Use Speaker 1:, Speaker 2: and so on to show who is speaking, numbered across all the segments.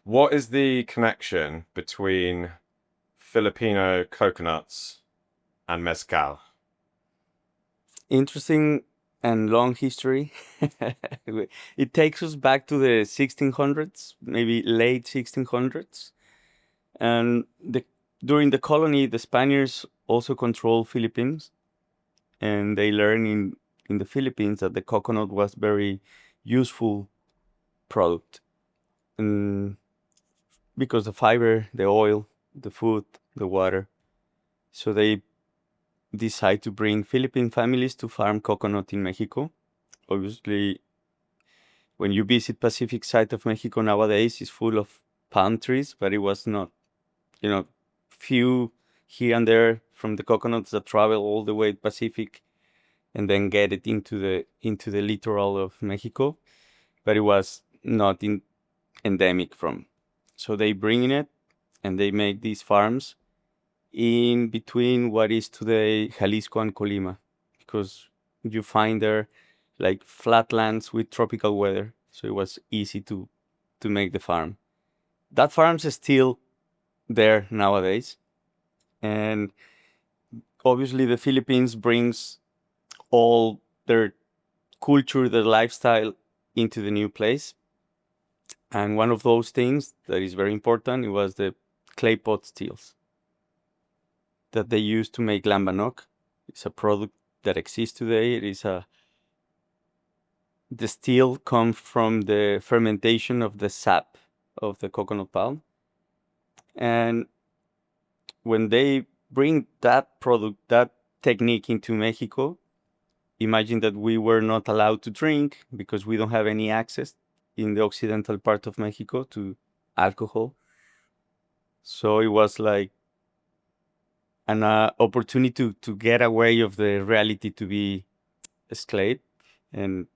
Speaker 1: What is the connection between Filipino coconuts and mezcal?
Speaker 2: Interesting and long history. It takes us back to the 1600s, maybe late 1600s. And during the colony, the Spaniards also controlled Philippines, and they learned in the Philippines that the coconut was very useful product, and because the fiber, the oil, the food, the water. So they decide to bring Philippine families to farm coconut in Mexico. Obviously, when you visit Pacific side of Mexico nowadays, it's full of palm trees, but it was not, you know, few here and there from the coconuts that travel all the way Pacific and then get it into the littoral of Mexico, but it was not endemic from. So they bring in it and they make these farms in between what is today Jalisco and Colima, because you find there like flatlands with tropical weather, so it was easy to make the farm. That farm's still there nowadays, and obviously the Philippines brings all their culture, their lifestyle into the new place. And one of those things that is very important, it was the clay pot stills that they used to make lambanog. It's a product that exists today. The still comes from the fermentation of the sap of the coconut palm. And when they bring that product, that technique into Mexico, imagine that we were not allowed to drink because we don't have any access in the occidental part of Mexico to alcohol. So it was like an opportunity to get away of the reality to be escalate and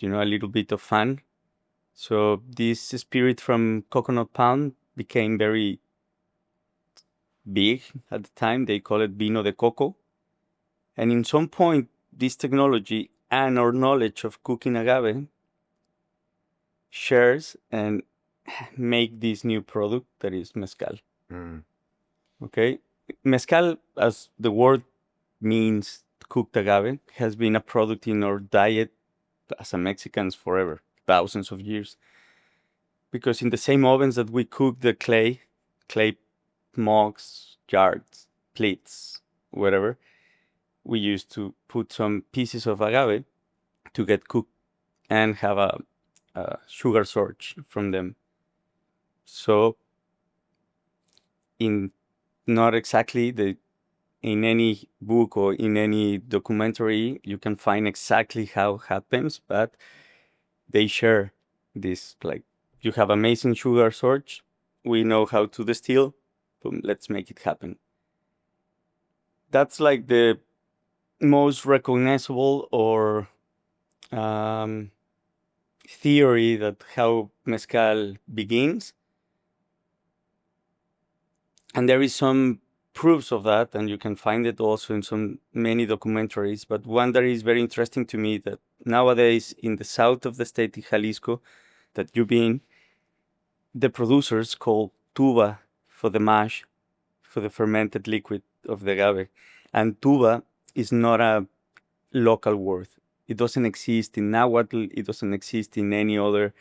Speaker 2: a little bit of fun. So this spirit from coconut palm became very big at the time. They call it vino de coco. And in some point, this technology and our knowledge of cooking agave shares and make this new product that is mezcal.
Speaker 1: Mm.
Speaker 2: Okay, mezcal, as the word means, cooked agave, has been a product in our diet as a Mexicans forever, thousands of years. Because in the same ovens that we cook the clay mugs, jars, plates, whatever, we used to put some pieces of agave to get cooked and have a sugar surge from them. So in not exactly the in any book or in any documentary you can find exactly how it happens, but they share this, like, you have amazing sugar surge, we know how to distill, boom, let's make it happen. That's like the most recognizable or um, theory that how mezcal begins. And there is some proofs of that, and you can find it also in some many documentaries. But one that is very interesting to me, that nowadays in the south of the state, in Jalisco, that you've been, the producers call tuba for the mash, for the fermented liquid of the agave. And tuba is not a local word. It doesn't exist in Nahuatl. It doesn't exist in any other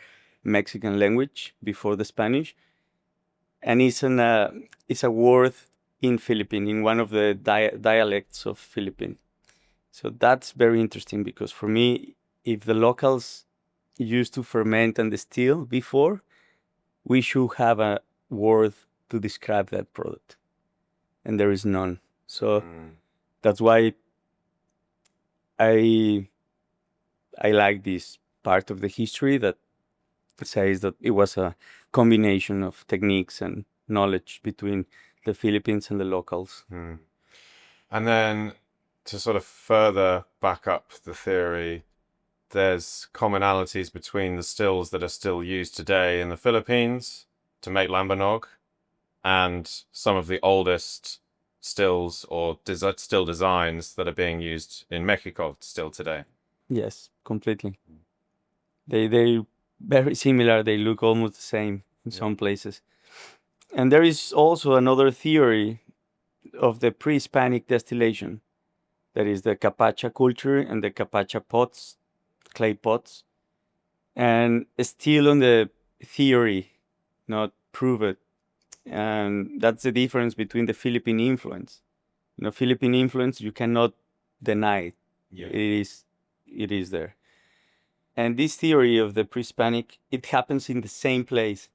Speaker 2: Mexican language before the Spanish. And it's a word in Philippine, in one of the dialects of Philippine. So that's very interesting because for me, if the locals used to ferment and distill before, we should have a word to describe that product, and there is none. So
Speaker 1: Mm.
Speaker 2: that's why I I like this part of the history that says that it was a combination of techniques and knowledge between the Philippines and the locals.
Speaker 1: Mm. And then to sort of further back up the theory, there's commonalities between the stills that are still used today in the Philippines to make lambanog and some of the oldest stills or still designs that are being used in Mexico still today.
Speaker 2: Yes, completely. They very similar. They look almost the same. in some places. And there is also another theory of the pre-Hispanic distillation. That is the Capacha culture and the Capacha pots, clay pots. And still on the theory, not prove it. And that's the difference between the Philippine influence. Philippine influence, you cannot deny it.
Speaker 1: Yeah.
Speaker 2: It is there. And this theory of the pre-Hispanic, it happens in the same place.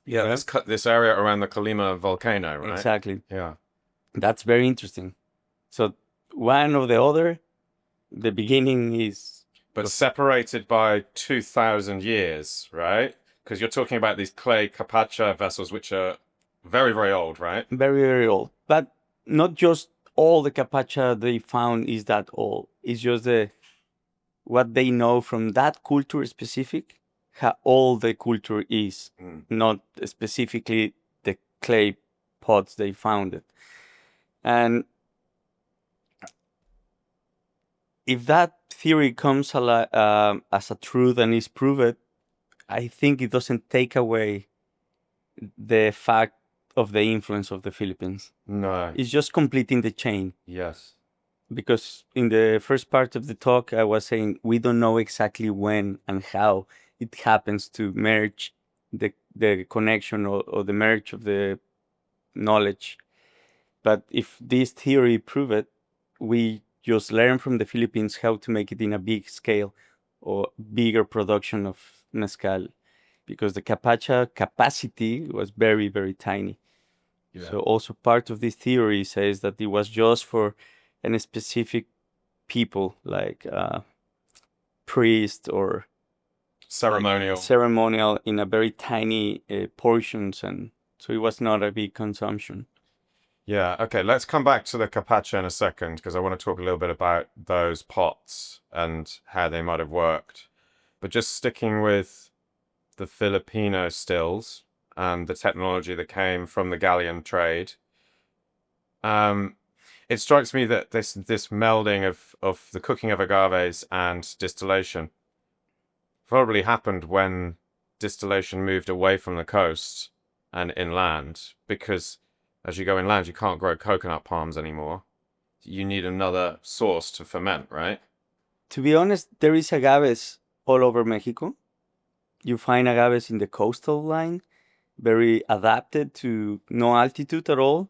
Speaker 1: Yeah, this area around the Colima volcano, right?
Speaker 2: Exactly.
Speaker 1: Yeah.
Speaker 2: That's very interesting. So one or the other, the beginning is...
Speaker 1: But separated by 2,000 years, right? Because you're talking about these clay Capacha vessels, which are very, very old, right?
Speaker 2: Very, very old. But not just all the Capacha they found is that old. It's just what they know from that culture specific, how old the culture is, not specifically the clay pots they found it. And if that theory comes as a truth and is proven, I think it doesn't take away the fact of the influence of the Philippines.
Speaker 1: No.
Speaker 2: It's just completing the chain.
Speaker 1: Yes.
Speaker 2: Because in the first part of the talk, I was saying we don't know exactly when and how it happens to merge the connection or the merge of the knowledge. But if this theory prove it, we just learn from the Philippines how to make it in a big scale or bigger production of mezcal, because the Capacha capacity was very, very tiny. Yeah. So also part of this theory says that it was just for a specific people, like priest or ceremonial in a very tiny portions, and so it was not a big consumption.
Speaker 1: Yeah, okay, let's come back to the Capacha in a second, because I want to talk a little bit about those pots and how they might have worked. But just sticking with the Filipino stills and the technology that came from the galleon trade, it strikes me that this melding of the cooking of agaves and distillation probably happened when distillation moved away from the coast and inland, because as you go inland, you can't grow coconut palms anymore. You need another source to ferment, right?
Speaker 2: To be honest, there is agaves all over Mexico. You find agaves in the coastal line, very adapted to no altitude at all.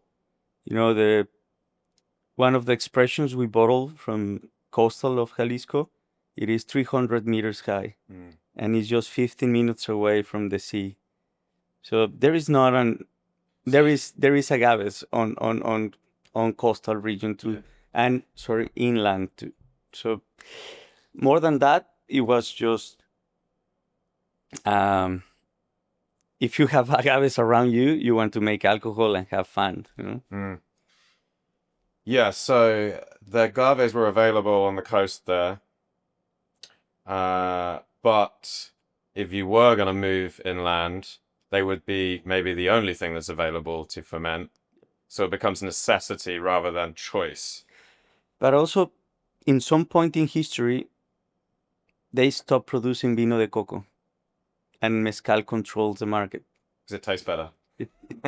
Speaker 2: One of the expressions we borrow from coastal of Jalisco, it is 300 meters high, and it's just 15 minutes away from the sea. So there is not there is agaves on coastal region too, and inland too. So more than that, it was just if you have agaves around you, you want to make alcohol and have fun.
Speaker 1: Yeah, so the agaves were available on the coast there. But if you were going to move inland, they would be maybe the only thing that's available to ferment. So it becomes necessity rather than choice.
Speaker 2: But also, in some point in history, they stopped producing vino de coco, and mezcal controls the market.
Speaker 1: Because it tastes better.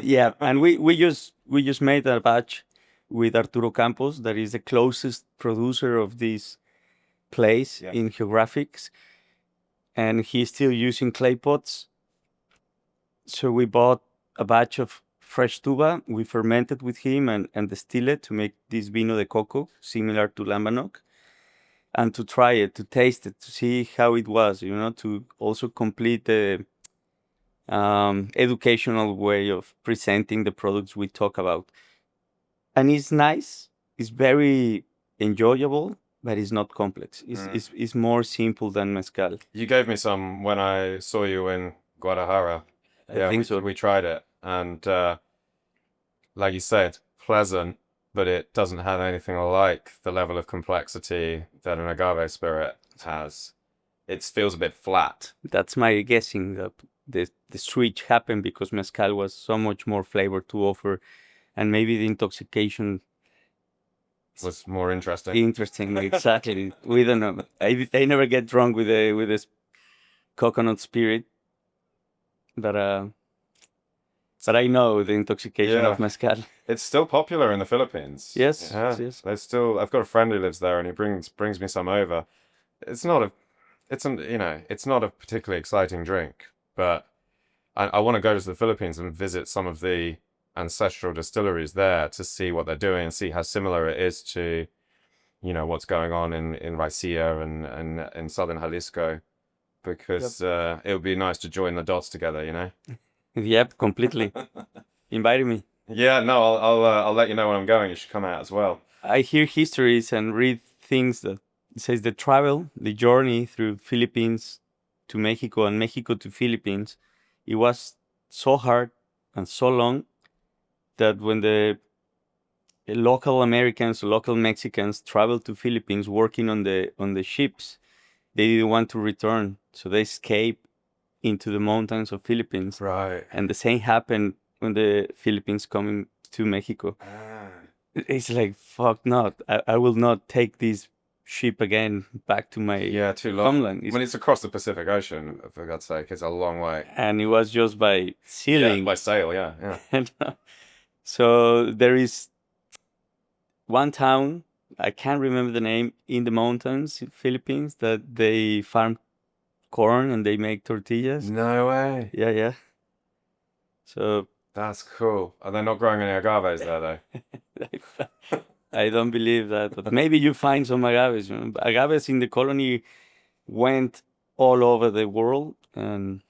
Speaker 2: Yeah, and we just made a batch with Arturo Campos, that is the closest producer of this place in geographics, and he's still using clay pots. So we bought a batch of fresh tuba, we fermented with him and distilled it to make this vino de coco, similar to Lambanog, and to try it, to taste it, to see how it was, to also complete the educational way of presenting the products we talk about. And it's nice, it's very enjoyable, but it's not complex. It's more simple than mezcal.
Speaker 1: You gave me some when I saw you in Guadalajara.
Speaker 2: I think so.
Speaker 1: We tried it, and like you said, pleasant, but it doesn't have anything like the level of complexity that an agave spirit has. It feels a bit flat.
Speaker 2: That's my guessing. The switch happened because mezcal was so much more flavor to offer, and maybe the intoxication
Speaker 1: was more interesting.
Speaker 2: Interesting, exactly. We don't know. I never get drunk with this coconut spirit. that I know the intoxication
Speaker 1: Yeah.
Speaker 2: of mezcal.
Speaker 1: It's still popular in the Philippines.
Speaker 2: Yes,
Speaker 1: Yeah.
Speaker 2: yes.
Speaker 1: There's still. I've got a friend who lives there, and he brings me some over. It's not a. It's an. It's not a particularly exciting drink, but I want to go to the Philippines and visit some of the ancestral distilleries there to see what they're doing and see how similar it is to, what's going on in Raicilla and in southern Jalisco, because it would be nice to join the dots together.
Speaker 2: Yep, completely. Invite me.
Speaker 1: Yeah, no, I'll let you know when I'm going. You should come out as well.
Speaker 2: I hear histories and read things that says the journey through Philippines to Mexico and Mexico to Philippines, it was so hard and so long that when the local Americans, local Mexicans traveled to Philippines working on the ships, they didn't want to return, so they escaped into the mountains of Philippines.
Speaker 1: Right.
Speaker 2: And the same happened when the Philippines coming to Mexico. It's like, fuck not. I will not take this ship again back to my
Speaker 1: Too long.
Speaker 2: homeland.
Speaker 1: When it's across the Pacific Ocean, for God's sake, it's a long way.
Speaker 2: And it was just by sailing.
Speaker 1: By sail, yeah.
Speaker 2: So there is one town, I can't remember the name, in the mountains in Philippines that they farm corn and they make tortillas.
Speaker 1: No way.
Speaker 2: Yeah. So
Speaker 1: That's cool. Are they not growing any agaves there, though?
Speaker 2: I don't believe that, but maybe you find some agaves. Agaves in the colony went all over the world, and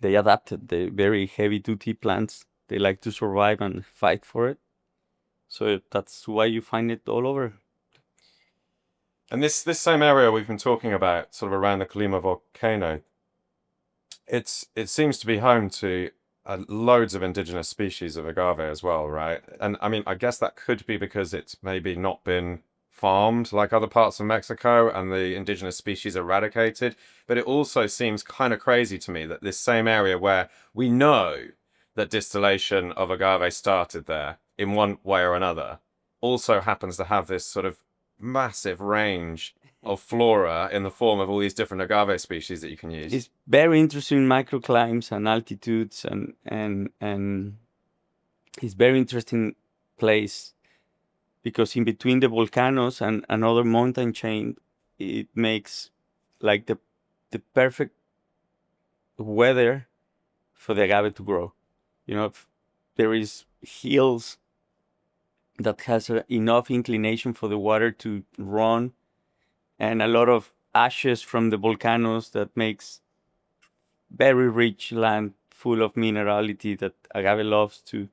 Speaker 2: they adapted the very heavy-duty plants. They like to survive and fight for it. So that's why you find it all over.
Speaker 1: And this same area we've been talking about, sort of around the Colima volcano, it seems to be home to loads of indigenous species of agave as well, right? And I mean, I guess that could be because it's maybe not been farmed like other parts of Mexico and the indigenous species eradicated. But it also seems kind of crazy to me that this same area where we know that distillation of agave started there in one way or another also happens to have this sort of massive range of flora in the form of all these different agave species that you can use.
Speaker 2: It's very interesting microclimates and altitudes, and it's very interesting place because in between the volcanoes and another mountain chain, it makes like the perfect weather for the agave to grow. There is hills that has enough inclination for the water to run, and a lot of ashes from the volcanoes that makes very rich land full of minerality that agave loves to.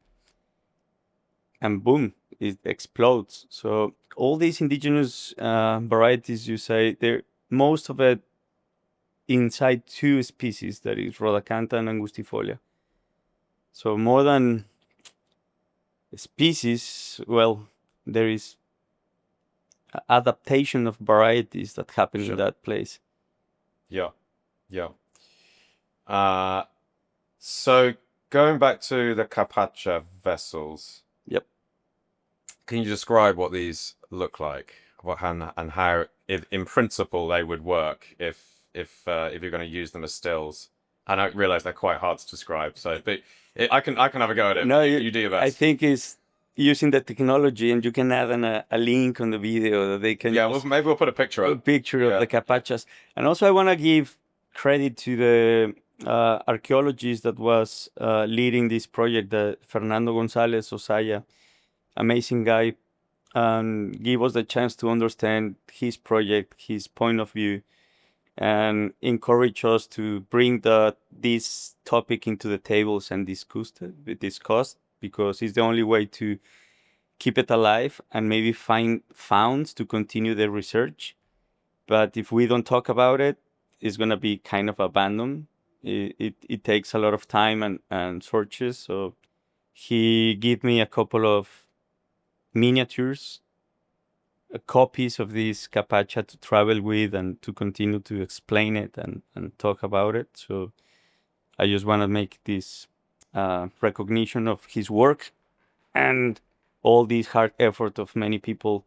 Speaker 2: And boom, it explodes. So all these indigenous varieties, you say, they're most of it inside two species, that is Rhodacantha and Angustifolia. So more than species, well, there is adaptation of varieties that happen in that place.
Speaker 1: Yeah. So going back to the Capacha vessels.
Speaker 2: Yep.
Speaker 1: Can you describe what these look like, and how, if in principle, they would work if you're going to use them as stills? And I realize they're quite hard to describe, but I can have a go at it.
Speaker 2: No,
Speaker 1: you do your best.
Speaker 2: I think it's using the technology, and you can add a link on the video that they can.
Speaker 1: Yeah, well, maybe we'll put a picture
Speaker 2: of the Capachas. And also I want to give credit to the archaeologist that was leading this project, the Fernando González Osaya, amazing guy, and give us the chance to understand his project, his point of view, and encourage us to bring this topic into the tables and discuss because it's the only way to keep it alive and maybe find funds to continue the research. But if we don't talk about it, it's going to be kind of abandoned. It takes a lot of time and searches. So he gave me a couple of miniatures, copies of this Capacha to travel with and to continue to explain it and talk about it. So I just want to make this recognition of his work and all this hard effort of many people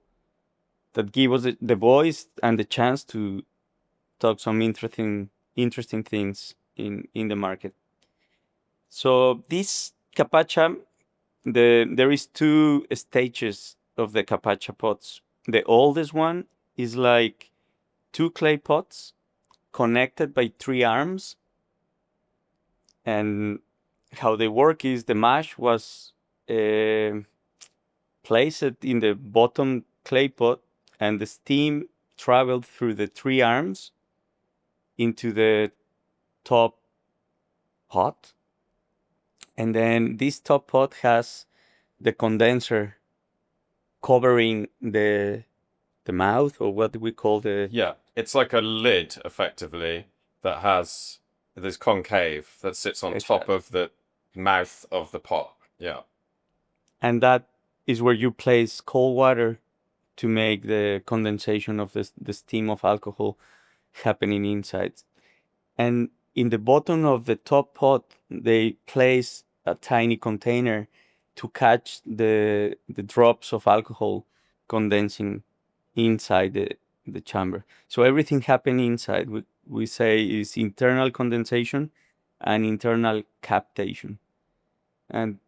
Speaker 2: that give us the voice and the chance to talk some interesting things in the market. So this Capacha, there is two stages of the Capacha pots. The oldest one is like two clay pots connected by three arms. And how they work is the mash was placed in the bottom clay pot, and the steam traveled through the three arms into the top pot. And then this top pot has the condenser covering the mouth, or what we call the...
Speaker 1: Yeah, it's like a lid, effectively, that has this concave that sits on top
Speaker 2: Exactly.
Speaker 1: of the mouth of the pot. Yeah.
Speaker 2: And that is where you place cold water to make the condensation of the steam of alcohol happening inside. And in the bottom of the top pot, they place a tiny container to catch the drops of alcohol condensing inside the chamber. So everything happening inside, we say, is internal condensation and internal captation. And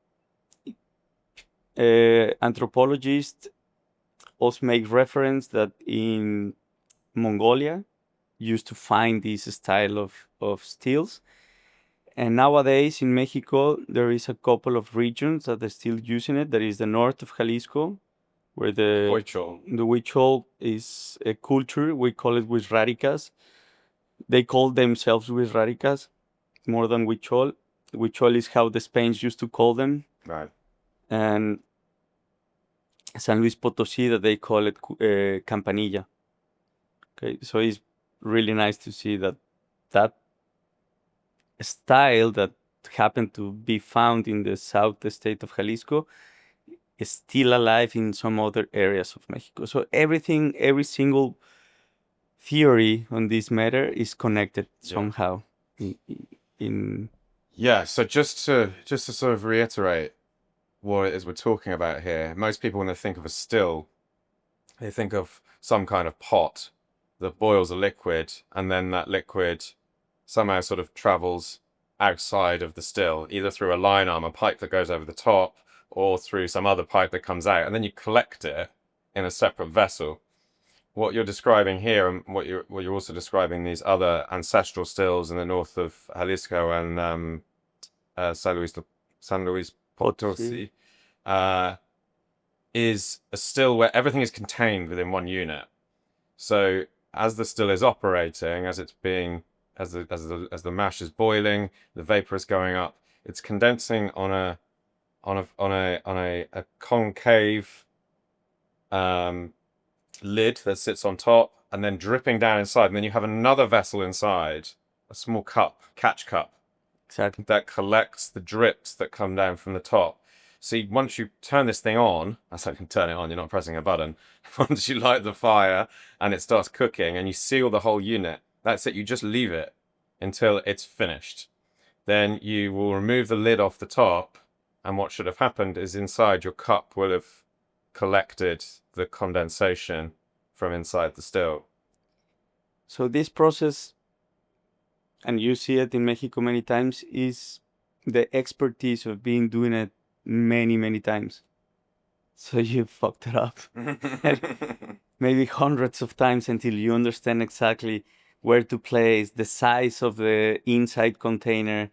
Speaker 2: anthropologists also make reference that in Mongolia used to find this style of stills. And nowadays in Mexico, there is a couple of regions that are still using it. There is the north of Jalisco, where the Huichol is a culture. We call it Wixárikas. They call themselves Wixárikas more than Huichol. Huichol is how the Spaniards used to call them.
Speaker 1: Right.
Speaker 2: And San Luis Potosí, that they call it Campanilla. Okay, so it's really nice to see that style that happened to be found in the south state of Jalisco is still alive in some other areas of Mexico. So every single theory on this matter is connected somehow.
Speaker 1: Yeah, so just to sort of reiterate what it is we're talking about here, most people, when they think of a still, they think of some kind of pot that boils a liquid, and then that liquid somehow sort of travels outside of the still, either through a line arm, a pipe that goes over the top, or through some other pipe that comes out, and then you collect it in a separate vessel. What you're describing here, and what you're also describing, these other ancestral stills in the north of Jalisco and San Luis Potosí, is a still where everything is contained within one unit. So as the still is operating, as it's being, as the mash is boiling, the vapor is going up, it's condensing on a concave lid that sits on top, and then dripping down inside. And then you have another vessel inside, a small cup, catch cup,
Speaker 2: Exactly.
Speaker 1: that collects the drips that come down from the top. So once you turn this thing on, that's how you can turn it on, you're not pressing a button. Once you light the fire and it starts cooking and you seal the whole unit, that's it. You just leave it until it's finished. Then you will remove the lid off the top, and what should have happened is inside your cup will have collected the condensation from inside the still.
Speaker 2: So this process, and you see it in Mexico many times, is the expertise of doing it many times. So you fucked it up. Maybe hundreds of times until you understand exactly where to place, the size of the inside container,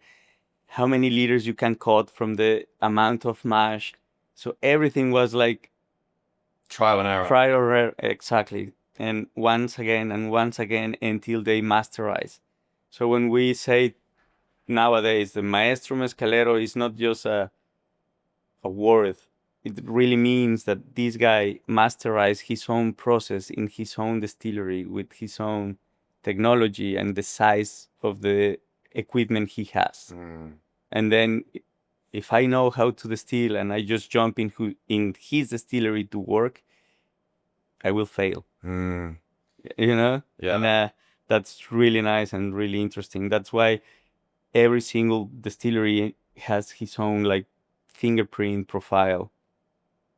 Speaker 2: how many liters you can cut from the amount of mash. So everything was like
Speaker 1: trial and error.
Speaker 2: Exactly. And once again until they masterize. So when we say nowadays the maestro mezcalero is not just a word, it really means that this guy masterized his own process in his own distillery with his own technology and the size of the equipment he has. And then if I know how to distill and I just jump in his distillery to work, I will fail. You know?
Speaker 1: Yeah.
Speaker 2: And that's really nice and really interesting. That's why every single distillery has his own like fingerprint profile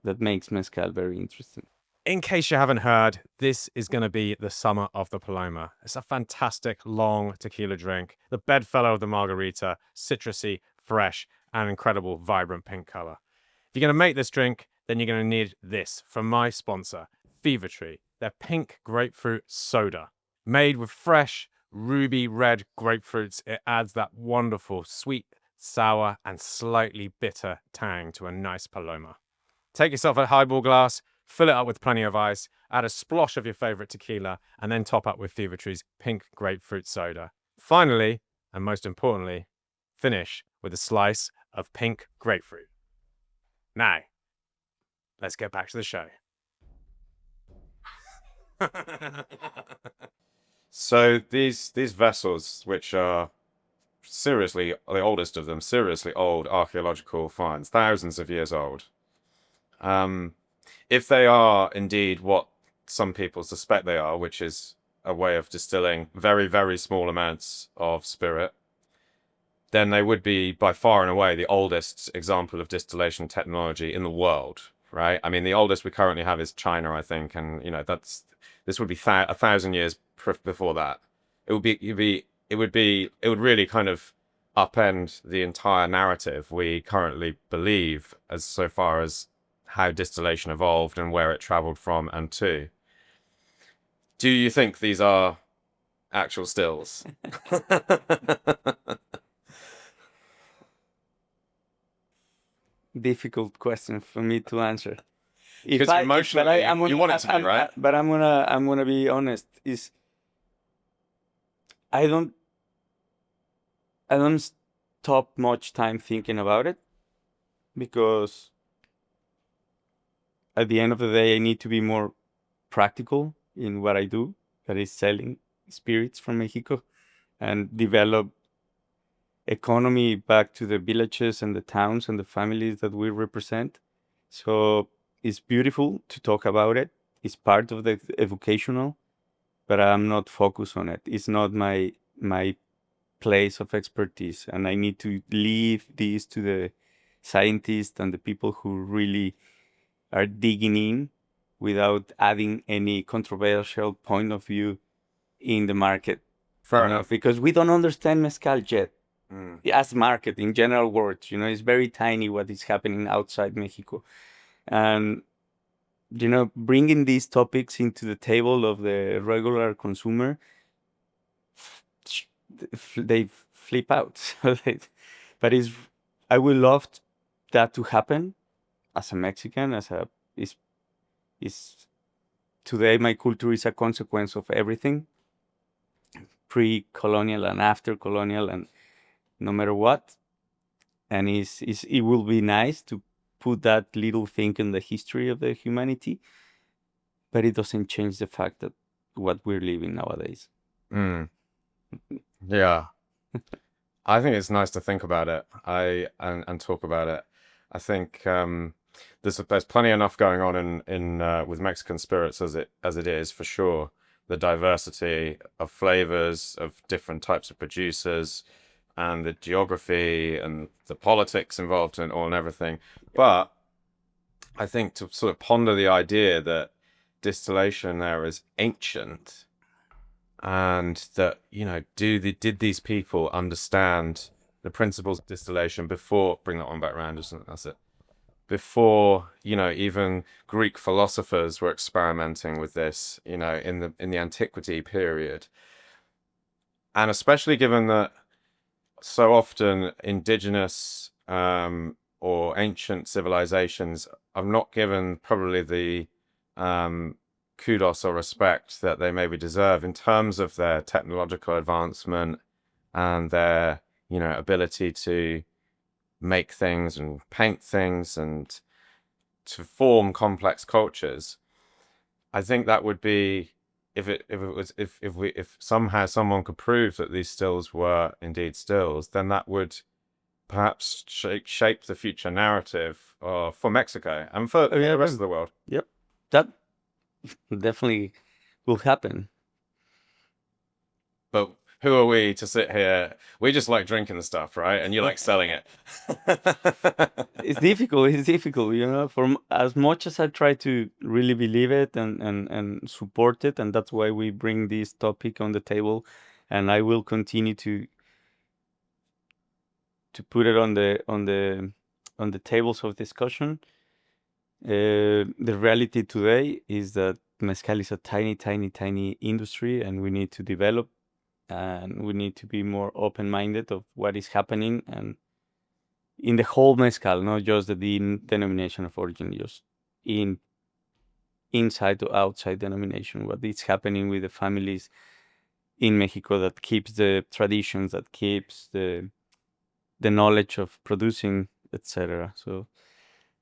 Speaker 2: that makes mezcal very interesting.
Speaker 3: In case you haven't heard, this is going to be the summer of the Paloma. It's a fantastic long tequila drink, the bedfellow of the margarita, citrusy, fresh, and incredible, vibrant pink color. If you're going to make this drink, then you're going to need this from my sponsor, Fever Tree. Their pink grapefruit soda. Made with fresh, ruby red grapefruits, it adds that wonderful, sweet, sour, and slightly bitter tang to a nice Paloma. Take yourself a highball glass, fill it up with plenty of ice, add a splosh of your favorite tequila, and then top up with Fever Tree's pink grapefruit soda. Finally, and most importantly, finish with a slice of pink grapefruit. Now, let's get back to the show.
Speaker 1: So these vessels, which are seriously the oldest of them, seriously old archaeological finds, thousands of years old. If they are indeed what some people suspect they are, which is a way of distilling very, very small amounts of spirit, then they would be by far and away the oldest example of distillation technology in the world, right? I mean, the oldest we currently have is China, I think, and you know this would be 1,000 years before that. It would really kind of upend the entire narrative we currently believe as so far as how distillation evolved and where it traveled from and to. Do you think these are actual stills?
Speaker 2: Difficult question for me to answer.
Speaker 1: Because emotionally, you want it to be, right?
Speaker 2: But I'm gonna be honest. I don't stop much time thinking about it, because at the end of the day, I need to be more practical in what I do, that is selling spirits from Mexico, and develop economy back to the villages and the towns and the families that we represent. So it's beautiful to talk about it. It's part of the educational, but I'm not focused on it. It's not my place of expertise, and I need to leave this to the scientists and the people who really are digging in without adding any controversial point of view in the market.
Speaker 1: Fair enough.
Speaker 2: Because we don't understand mezcal yet.
Speaker 1: Mm.
Speaker 2: As market in general words, it's very tiny what is happening outside Mexico. And, bringing these topics into the table of the regular consumer, they flip out. But I would love that to happen as a Mexican, today my culture is a consequence of everything, pre-colonial and after colonial, and no matter what. And it will be nice to put that little thing in the history of the humanity, but it doesn't change the fact that what we're living nowadays.
Speaker 1: Mm. Yeah. I think it's nice to think about it and talk about it. I think there's plenty enough going on in with Mexican spirits as it is, for sure. The diversity of flavors, of different types of producers, and the geography and the politics involved in it all and everything. But I think to sort of ponder the idea that distillation there is ancient, and that, did these people understand the principles of distillation before, bring that one back around, that's it. Before, even Greek philosophers were experimenting with this, in the antiquity period. And especially given that so often indigenous or ancient civilizations are not given probably the kudos or respect that they maybe deserve in terms of their technological advancement and their, ability to make things and paint things and to form complex cultures. I think that would be, if somehow someone could prove that these stills were indeed stills, then that would perhaps shape the future narrative for Mexico and for the rest of the world.
Speaker 2: Yep, that definitely will happen.
Speaker 1: But who are we to sit here? We just like drinking the stuff, right? And you like selling it.
Speaker 2: It's difficult, for as much as I try to really believe it and support it, and that's why we bring this topic on the table, and I will continue to put it on the tables of discussion. The reality today is that mezcal is a tiny, tiny, tiny industry, and we need to develop, and we need to be more open-minded of what is happening, and in the whole mezcal, not just the denomination of origin, just inside to outside denomination, what is happening with the families in Mexico that keeps the traditions, that keeps the knowledge of producing, etc. So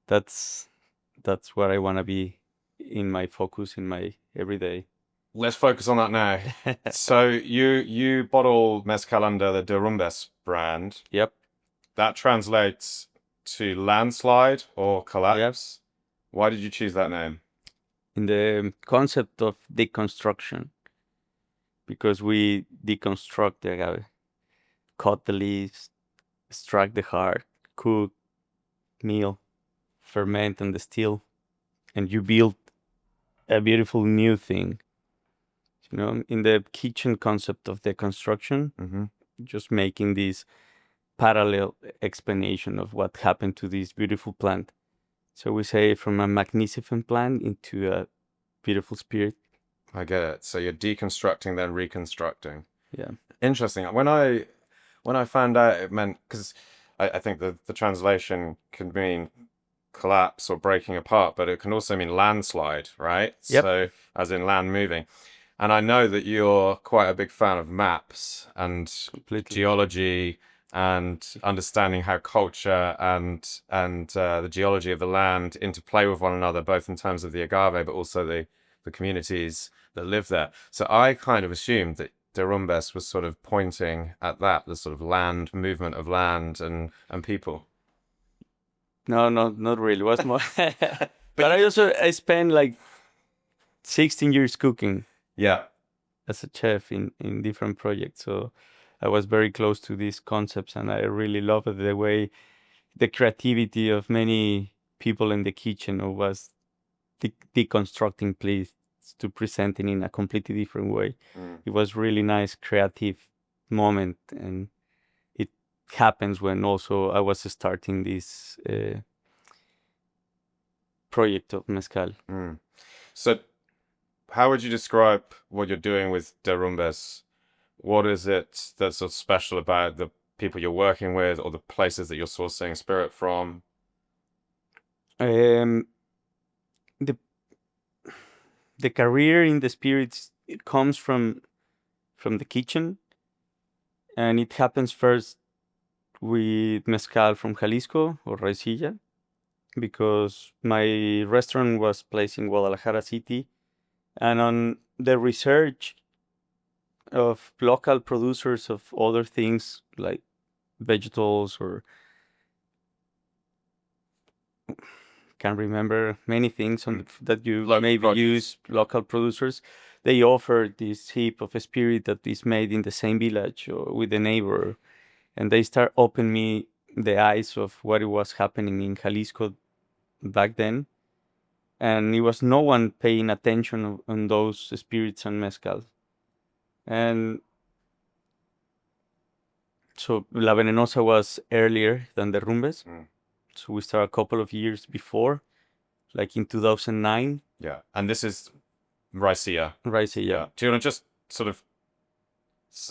Speaker 2: that's where I want to be in my focus in my everyday.
Speaker 1: Let's focus on that now. So you bottle mezcal under the Derumbes brand.
Speaker 2: Yep.
Speaker 1: That translates to landslide or collapse. Why did you choose that name?
Speaker 2: In the concept of deconstruction, because we deconstruct the agave, cut the leaves, extract the heart, cook, meal, ferment, and distill, and you build a beautiful new thing. You know, in the kitchen concept of deconstruction, just making this parallel explanation of what happened to this beautiful plant. So we say from a magnificent plant into a beautiful spirit.
Speaker 1: I get it. So you're deconstructing, then reconstructing.
Speaker 2: Yeah.
Speaker 1: Interesting. When I found out it meant, because I think the translation can mean collapse or breaking apart, but it can also mean landslide, right?
Speaker 2: Yep.
Speaker 1: So as in land moving. And I know that you're quite a big fan of maps and geology and understanding how culture and the geology of the land interplay with one another, both in terms of the agave, but also the communities that live there. So I kind of assumed that Derumbes was sort of pointing at that, the sort of land, movement of land and people.
Speaker 2: No, not really. It was more. But I spent like 16 years cooking.
Speaker 1: Yeah.
Speaker 2: As a chef in different projects. So I was very close to these concepts, and I really loved the way the creativity of many people in the kitchen was deconstructing plates to presenting in a completely different way. It was really nice, creative moment, and it happens when also I was starting this project of mezcal.
Speaker 1: So how would you describe what you're doing with Derumbes? What is it that's so special about the people you're working with or the places that you're sourcing spirit from?
Speaker 2: The career in the spirits, it comes from the kitchen, and it happens first with mezcal from Jalisco or Raicilla, because my restaurant was placed in Guadalajara city, and on the research of local producers of other things like vegetables, or can't remember many things on that you maybe use, local producers. They offer this heap of a spirit that is made in the same village or with the neighbor, and they start opening me the eyes of what it was happening in Jalisco back then, and it was no one paying attention on those spirits and mezcal. And so La Venenosa was earlier than the Derrumbes. So we started a couple of years before, like in 2009.
Speaker 1: Yeah. And this is Raicilla.
Speaker 2: Raicilla.
Speaker 1: Yeah. Do you want to just sort of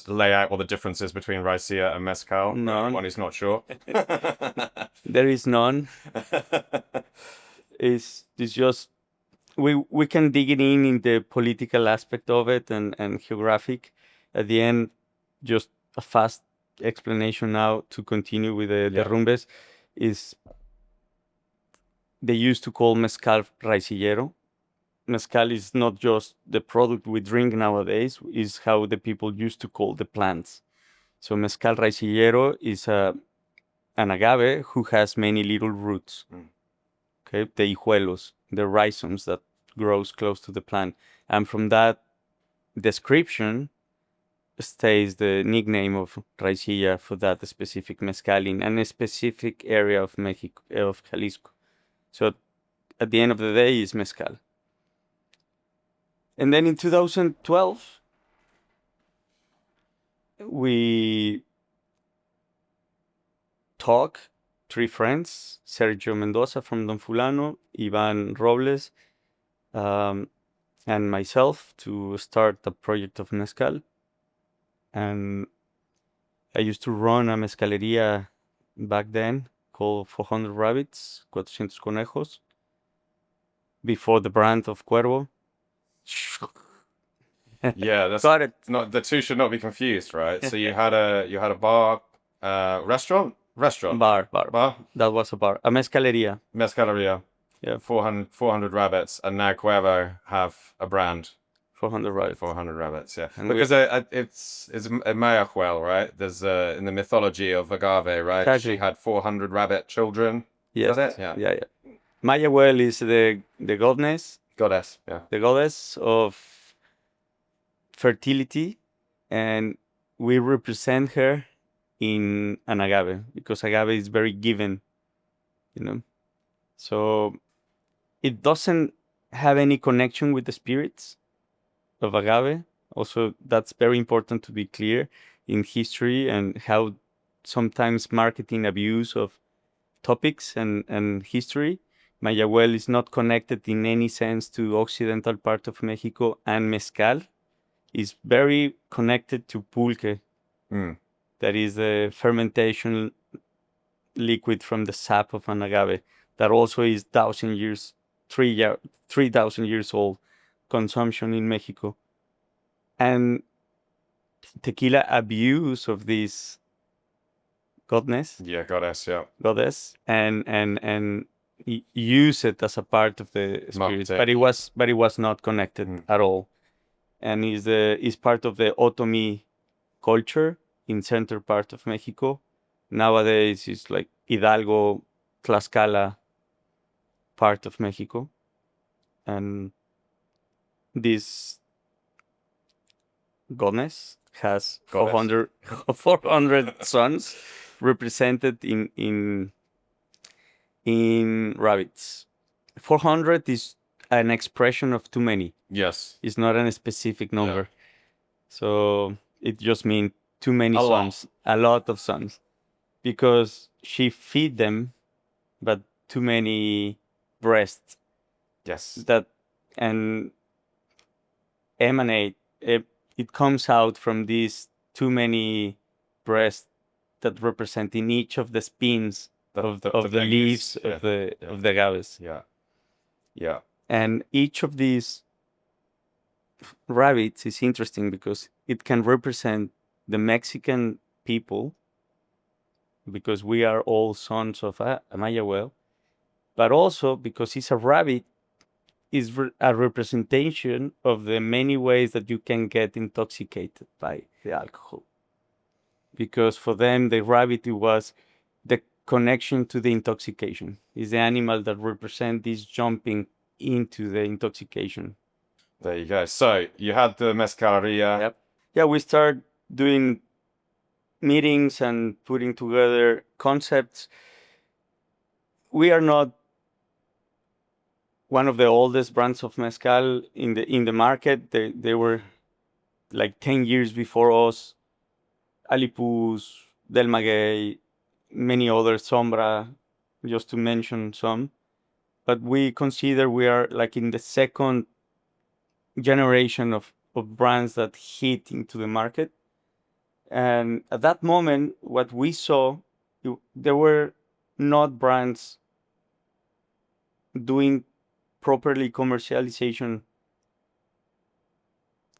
Speaker 1: lay out what the difference is between Raicilla and mezcal?
Speaker 2: None.
Speaker 1: One is not sure.
Speaker 2: There is none. It's just we can dig it in the political aspect of it and geographic. At the end, just a fast explanation now to continue with the Derrumbes is they used to call mezcal raicillero. Mezcal is not just the product we drink nowadays, is how the people used to call the plants. So mezcal raicillero is an agave who has many little roots. Okay, the hijuelos, the rhizomes that grows close to the plant. And from that description stays the nickname of raicilla for that specific mezcal in a specific area of Mexico, of Jalisco. So at the end of the day, it's mezcal. And then in 2012, we talk, 3 friends, Sergio Mendoza from Don Fulano, Ivan Robles, and myself to start a project of mezcal. And I used to run a mezcaleria back then called 400 Rabbits, 400 Conejos, before the brand of Cuervo.
Speaker 1: Yeah, that's
Speaker 2: Got it.
Speaker 1: not, the two should not be confused, right? So you had a bar, restaurant,
Speaker 2: Bar. That was a bar. A mezcaleria.
Speaker 1: mezcaleria,
Speaker 2: Yeah.
Speaker 1: 400 rabbits, and now Cuervo have a brand,
Speaker 2: 400 Rabbits.
Speaker 1: 400 rabbits. Yeah,
Speaker 2: And
Speaker 1: because it's a Mayahuel, right? There's in the mythology of Agave, right?
Speaker 2: Exactly.
Speaker 1: She had 400 rabbit children.
Speaker 2: Yes.
Speaker 1: Is that it? Yeah.
Speaker 2: Yeah. Mayahuel is the goddess,
Speaker 1: Goddess. Yeah.
Speaker 2: the goddess of fertility, and we represent her in an agave because agave is very given, So it doesn't have any connection with the spirits of agave. Also, that's very important to be clear in history and how sometimes marketing abuse of topics and history. Mayahuel is not connected in any sense to occidental part of Mexico, and mezcal is very connected to pulque. That is the fermentation liquid from the sap of an agave that also is 1,000 years, 3,000 years old consumption in Mexico. And tequila abuse of this goddess,
Speaker 1: Yeah, goddess. Yeah.
Speaker 2: and use it as a part of the spirit,
Speaker 1: Marketing.
Speaker 2: but it was not connected at all, and is part of the Otomi culture in center part of Mexico. Nowadays, it's like Hidalgo, Tlaxcala part of Mexico, and this goddess has 400 sons represented in rabbits. 400 is an expression of too many.
Speaker 1: Yes.
Speaker 2: It's not a specific number. So it just means too many sons, a lot of sons, because she feed them, but too many breasts.
Speaker 1: Yes.
Speaker 2: That and emanate. It comes out from these too many breasts that represent in each of the spins of the leaves of the agaves.
Speaker 1: Yeah. Yeah.
Speaker 2: And each of these rabbits is interesting because it can represent the Mexican people, because we are all sons of Mayahuel, but also because it's a rabbit, is a representation of the many ways that you can get intoxicated by the alcohol. Because for them, the rabbit was the connection to the intoxication. Is the animal that represents this jumping into the intoxication.
Speaker 1: There you go. So you had the mezcaleria.
Speaker 2: Yep. Yeah, we start doing meetings and putting together concepts. We are not one of the oldest brands of mezcal in the market. They were like 10 years before us. Alipuz, Del Maguey, many others, Sombra, just to mention some. But we consider we are like in the second generation of brands that hit into the market. And at that moment, what we saw, there were not brands doing properly commercialization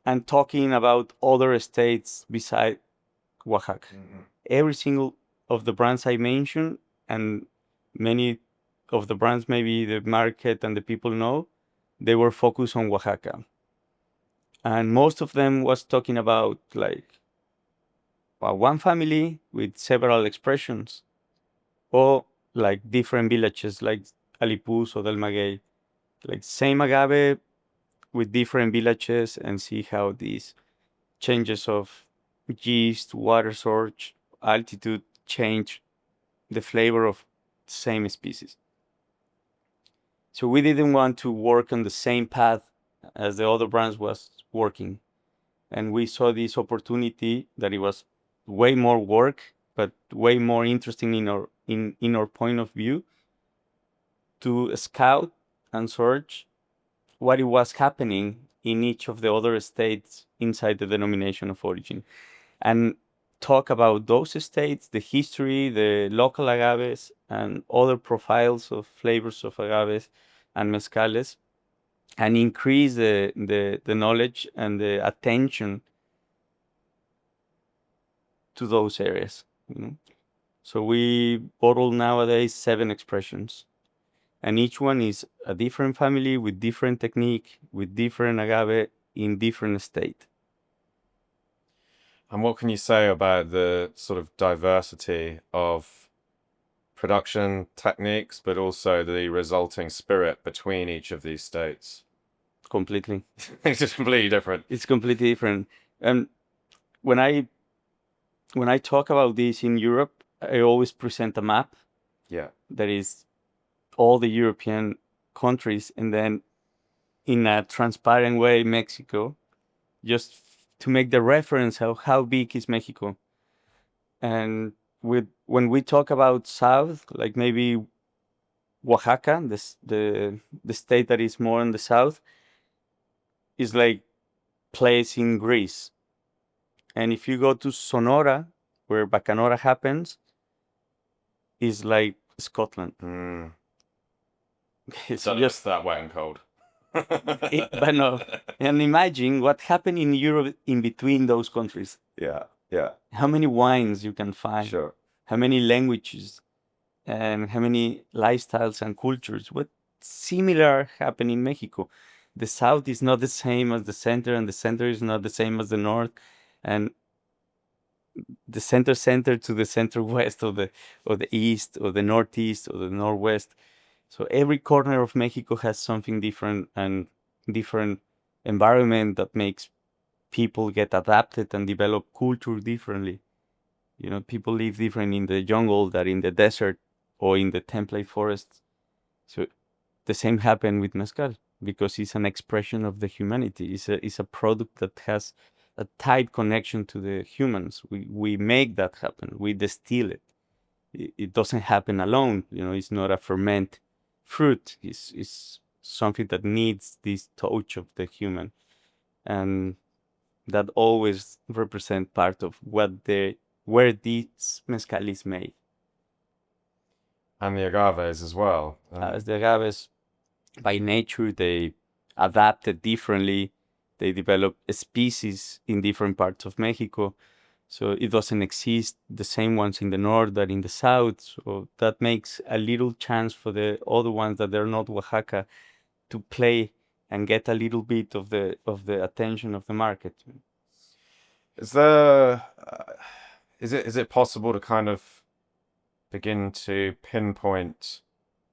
Speaker 2: and talking about other states beside Oaxaca. Every single of the brands I mentioned, and many of the brands maybe the market and the people know, they were focused on Oaxaca. And most of them was talking about like one family with several expressions, or like different villages like Alipuz or Del Maguey, like same agave with different villages, and see how these changes of yeast, water source, altitude change the flavor of the same species. So we didn't want to work on the same path as the other brands was working. And we saw this opportunity that it was way more work, but way more interesting in our point of view, to scout and search what it was happening in each of the other states inside the denomination of origin, and talk about those states, the history, the local agaves, and other profiles of flavors of agaves and mezcales, and increase the knowledge and the attention to those areas. So we bottle nowadays 7 expressions, and each one is a different family with different technique, with different agave in different state.
Speaker 1: And what can you say about the sort of diversity of production techniques, but also the resulting spirit between each of these states?
Speaker 2: Completely.
Speaker 1: It's just completely different.
Speaker 2: It's completely different. And when I talk about this in Europe, I always present a map
Speaker 1: Yeah.
Speaker 2: that is all the European countries, and then in a transparent way, Mexico, just to make the reference of how big is Mexico. And when we talk about South, like maybe Oaxaca, the state that is more in the south, is like place in Greece. And if you go to Sonora, where Bacanora happens, is like Scotland.
Speaker 1: Mm.
Speaker 2: It's
Speaker 1: So
Speaker 2: just
Speaker 1: just that wet and cold.
Speaker 2: but no. And imagine what happened in Europe in between those countries.
Speaker 1: Yeah. Yeah.
Speaker 2: How many wines you can find,
Speaker 1: Sure.
Speaker 2: how many languages, and how many lifestyles and cultures. What similar happened in Mexico? The south is not the same as the center, and the center is not the same as the north, and the center to the center west, or the east, or the northeast, or the northwest. So every corner of Mexico has something different, and different environment that makes people get adapted and develop culture differently. People live different in the jungle than in the desert or in the template forest. So the same happened with mezcal, because it's an expression of the humanity. It's a product that has a tight connection to the humans. We make that happen. We distill it. It doesn't happen alone. It's not a ferment fruit. It's something that needs this touch of the human, and that always represent part of where this mezcal is made.
Speaker 1: And the agaves as well.
Speaker 2: As the agaves, by nature, they adapted differently. They develop species in different parts of Mexico. So it doesn't exist the same ones in the north that in the south. So that makes a little chance for the other ones that are not Oaxaca to play and get a little bit of the attention of the market.
Speaker 1: Is there, is it possible to kind of begin to pinpoint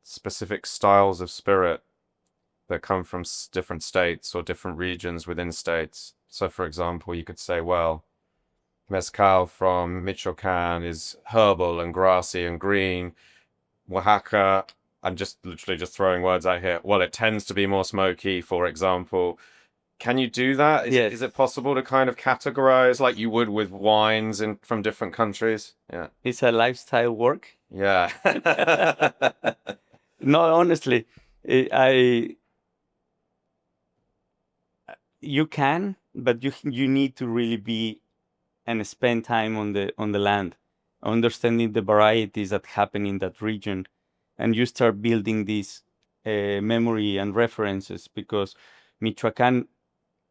Speaker 1: specific styles of spirit that come from different states or different regions within states? So, for example, you could say, well, mezcal from Michoacan is herbal and grassy and green. Oaxaca, I'm just literally just throwing words out here. Well, it tends to be more smoky, for example. Can you do that?
Speaker 2: Yes.
Speaker 1: Is it possible to kind of categorize like you would with wines from different countries? Yeah.
Speaker 2: It's a lifestyle work.
Speaker 1: Yeah.
Speaker 2: No, honestly, you can, but you need to really be and spend time on the land, understanding the varieties that happen in that region, and you start building this memory and references, because Michoacan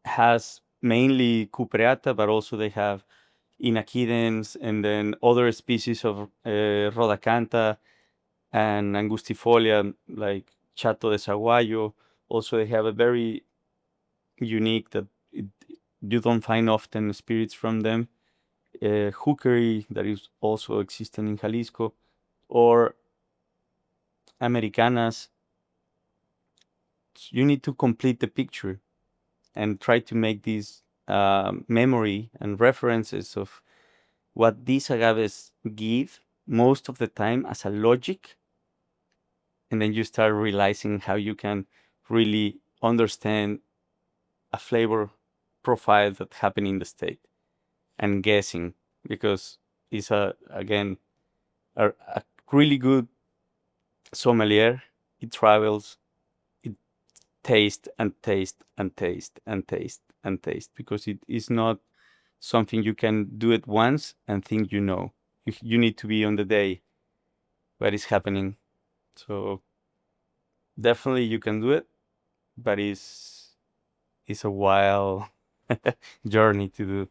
Speaker 2: has mainly cupreata, but also they have inaquidens, and then other species of rhodacantha and angustifolia, like chato de saguayo. Also, they have a very unique that you don't find often spirits from them. Hookery, that is also existing in Jalisco, or Americanas. You need to complete the picture and try to make this memory and references of what these agaves give most of the time as a logic. And then you start realizing how you can really understand a flavor profile that happened in the state, and guessing, because it's a really good sommelier, it travels, it taste and taste and taste and taste and taste, because it is not something you can do it once and think you know. You need to be on the day what is happening. So definitely you can do it, but it's a wild journey to do.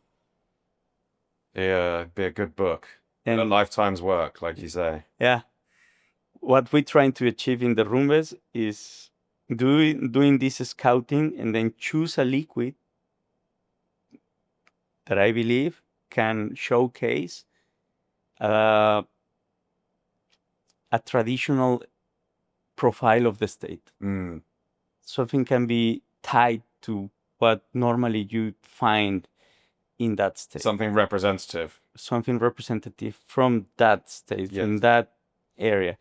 Speaker 1: Yeah, be a good book. A
Speaker 2: And
Speaker 1: lifetime's work, like you say.
Speaker 2: yeah, what we're trying to achieve in the Derrumbes is doing this scouting and then choose a liquid that I believe can showcase uh, a traditional profile of the state.
Speaker 1: Mm.
Speaker 2: Something can be tied to what normally you find in that state.
Speaker 1: Something representative.
Speaker 2: Something representative from that state,
Speaker 1: Yes.
Speaker 2: in that area.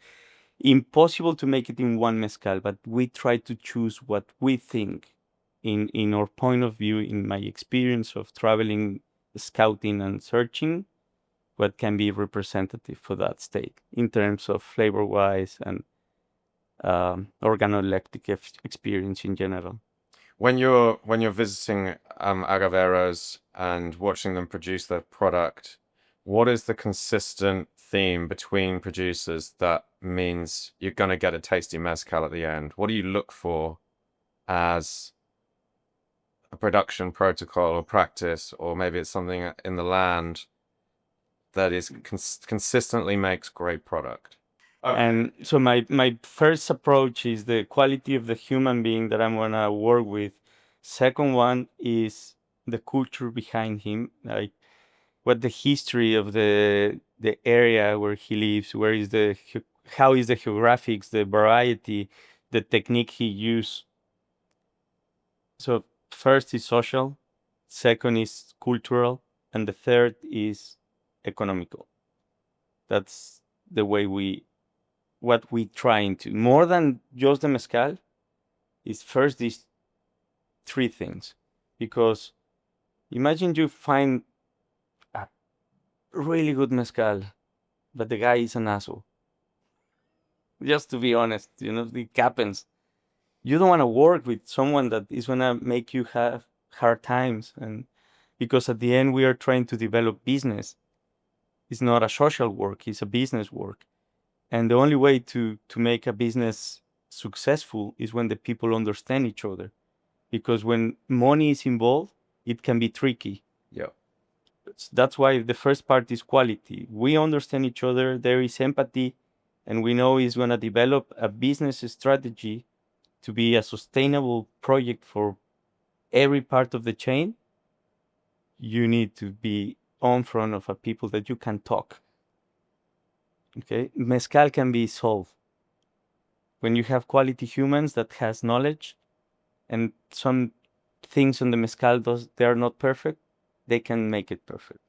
Speaker 2: Impossible to make it in one mezcal, but we try to choose what we think, in our point of view, in my experience of traveling, scouting, and searching, what can be representative for that state in terms of flavor wise and organoleptic experience in general.
Speaker 1: When you're visiting agaveros and watching them produce their product, what is the consistent theme between producers that means you're gonna get a tasty mezcal at the end? What do you look for as a production protocol or practice, or maybe it's something in the land that is consistently makes great product?
Speaker 2: And so my first approach is the quality of the human being that I'm gonna work with. Second one is the culture behind him, like what the history of the area where he lives, where is how is the geographics, the variety, the technique he used. So first is social, second is cultural, and the third is economical. That's the way what we trying to, more than just the mezcal, is first these three things. Because imagine you find a really good mezcal, but the guy is an asshole. Just to be honest, it happens. You don't want to work with someone that is gonna make you have hard times, and because at the end we are trying to develop business. It's not a social work, it's a business work. And the only way to make a business successful is when the people understand each other. Because when money is involved, it can be tricky.
Speaker 1: Yeah.
Speaker 2: That's why the first part is quality. We understand each other, there is empathy, and we know it's going to develop a business strategy to be a sustainable project for every part of the chain. You need to be on front of a people that you can talk. Okay, mezcal can be solved when you have quality humans that has knowledge, and some things on the mezcal they are not perfect, they can make it perfect.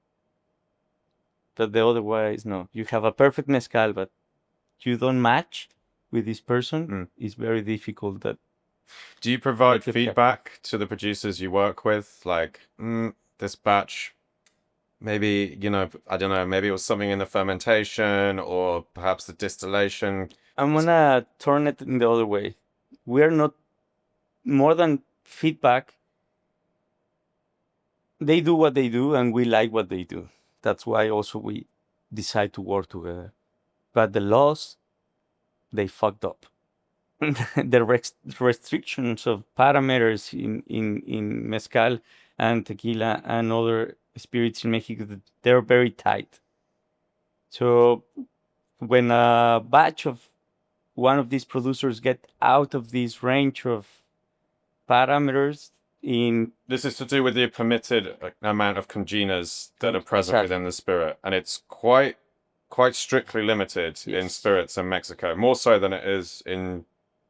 Speaker 2: But the otherwise, no. You have a perfect mezcal, but you don't match with this person. It's very difficult. That.
Speaker 1: Do you provide feedback to the producers you work with, like this batch? Maybe, I don't know, maybe it was something in the fermentation or perhaps the distillation.
Speaker 2: I'm going to turn it in the other way. We're not, more than feedback, they do what they do and we like what they do. That's why also we decide to work together. But the laws, they fucked up. The restrictions of parameters in mezcal and tequila and other spirits in Mexico, they're very tight. So when a batch of one of these producers get out of this range of parameters,
Speaker 1: this is to do with the permitted amount of congeners that are present within the spirit, and it's quite strictly limited in spirits in Mexico, more so than it is in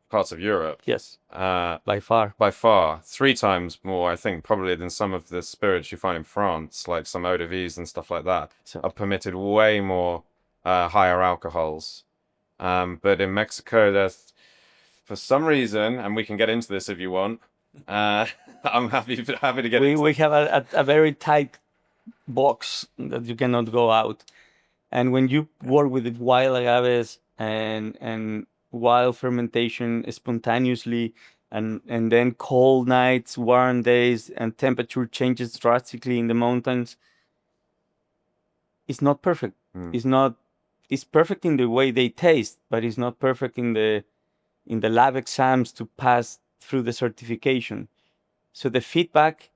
Speaker 1: parts of Europe.
Speaker 2: Yes. By far.
Speaker 1: 3 times more, I think, probably than some of the spirits you find in France, like some eau de vie and stuff like that, are permitted way more higher alcohols. But in Mexico, there's, for some reason, and we can get into this if you want, I'm happy to get into.
Speaker 2: We have a very tight box that you cannot go out. And when you work with the wild agaves and wild fermentation spontaneously, and then cold nights, warm days, and temperature changes drastically in the mountains, it's not perfect. It's not. It's perfect in the way they taste, but it's not perfect in the lab exams to pass through the certification. So the feedback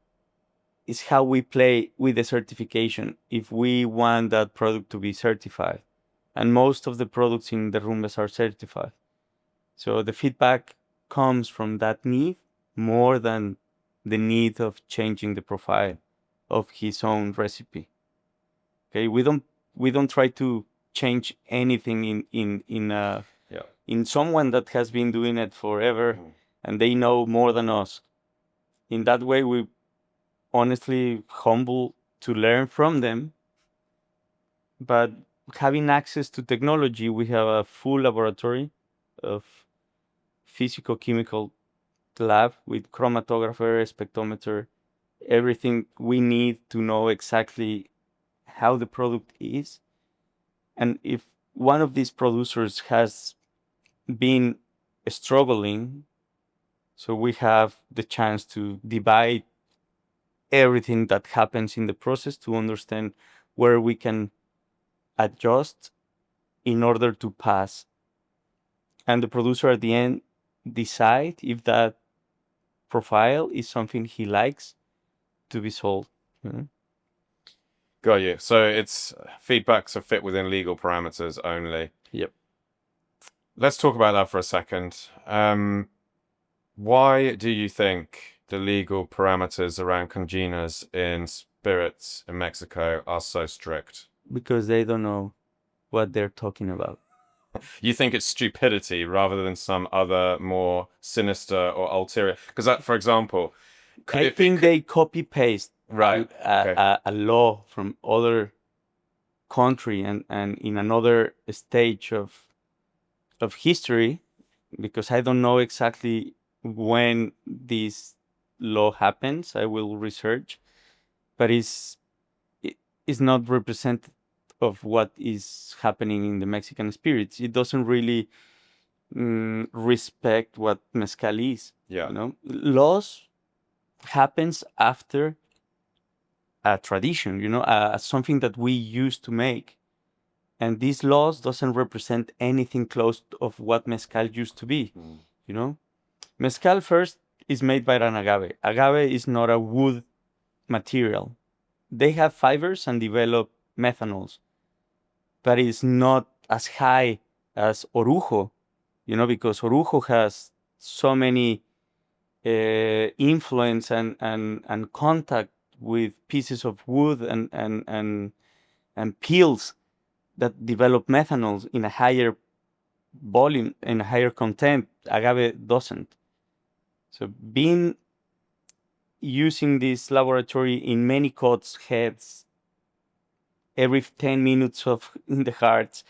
Speaker 2: is how we play with the certification if we want that product to be certified. And most of the products in the Derrumbes are certified. So the feedback comes from that need more than the need of changing the profile of his own recipe. Okay, we don't try to change anything in someone that has been doing it forever and they know more than us. In that way, we honestly humble to learn from them. But having access to technology, we have a full laboratory of physico-chemical lab with chromatographer, spectrometer, everything we need to know exactly how the product is. And if one of these producers has been struggling, so we have the chance to divide everything that happens in the process to understand where we can adjust in order to pass. And the producer at the end decide if that profile is something he likes to be sold.
Speaker 1: Got you. So it's feedbacks are fit within legal parameters only.
Speaker 2: Yep.
Speaker 1: Let's talk about that for a second. Why do you think the legal parameters around congeners in spirits in Mexico are so strict?
Speaker 2: Because they don't know what they're talking about.
Speaker 1: You think it's stupidity rather than some other more sinister or ulterior? Because, for example,
Speaker 2: I think they copy paste
Speaker 1: right
Speaker 2: a law from other country and in another stage of history, because I don't know exactly when this law happens. I will research, but it's not representative of what is happening in the Mexican spirits. It doesn't really respect what mezcal is.
Speaker 1: Yeah.
Speaker 2: You know, laws happens after a tradition. You know, something that we used to make, and these laws doesn't represent anything close of what mezcal used to be. You know, mezcal first is made by an agave. Agave is not a wood material. They have fibers and develop methanols, but it's not as high as orujo, you know, because orujo has so many influence and contact with pieces of wood and peels that develop methanols in a higher volume, in a higher content. Agave doesn't. So using this laboratory in many cuts, heads, every 10 minutes in the hearts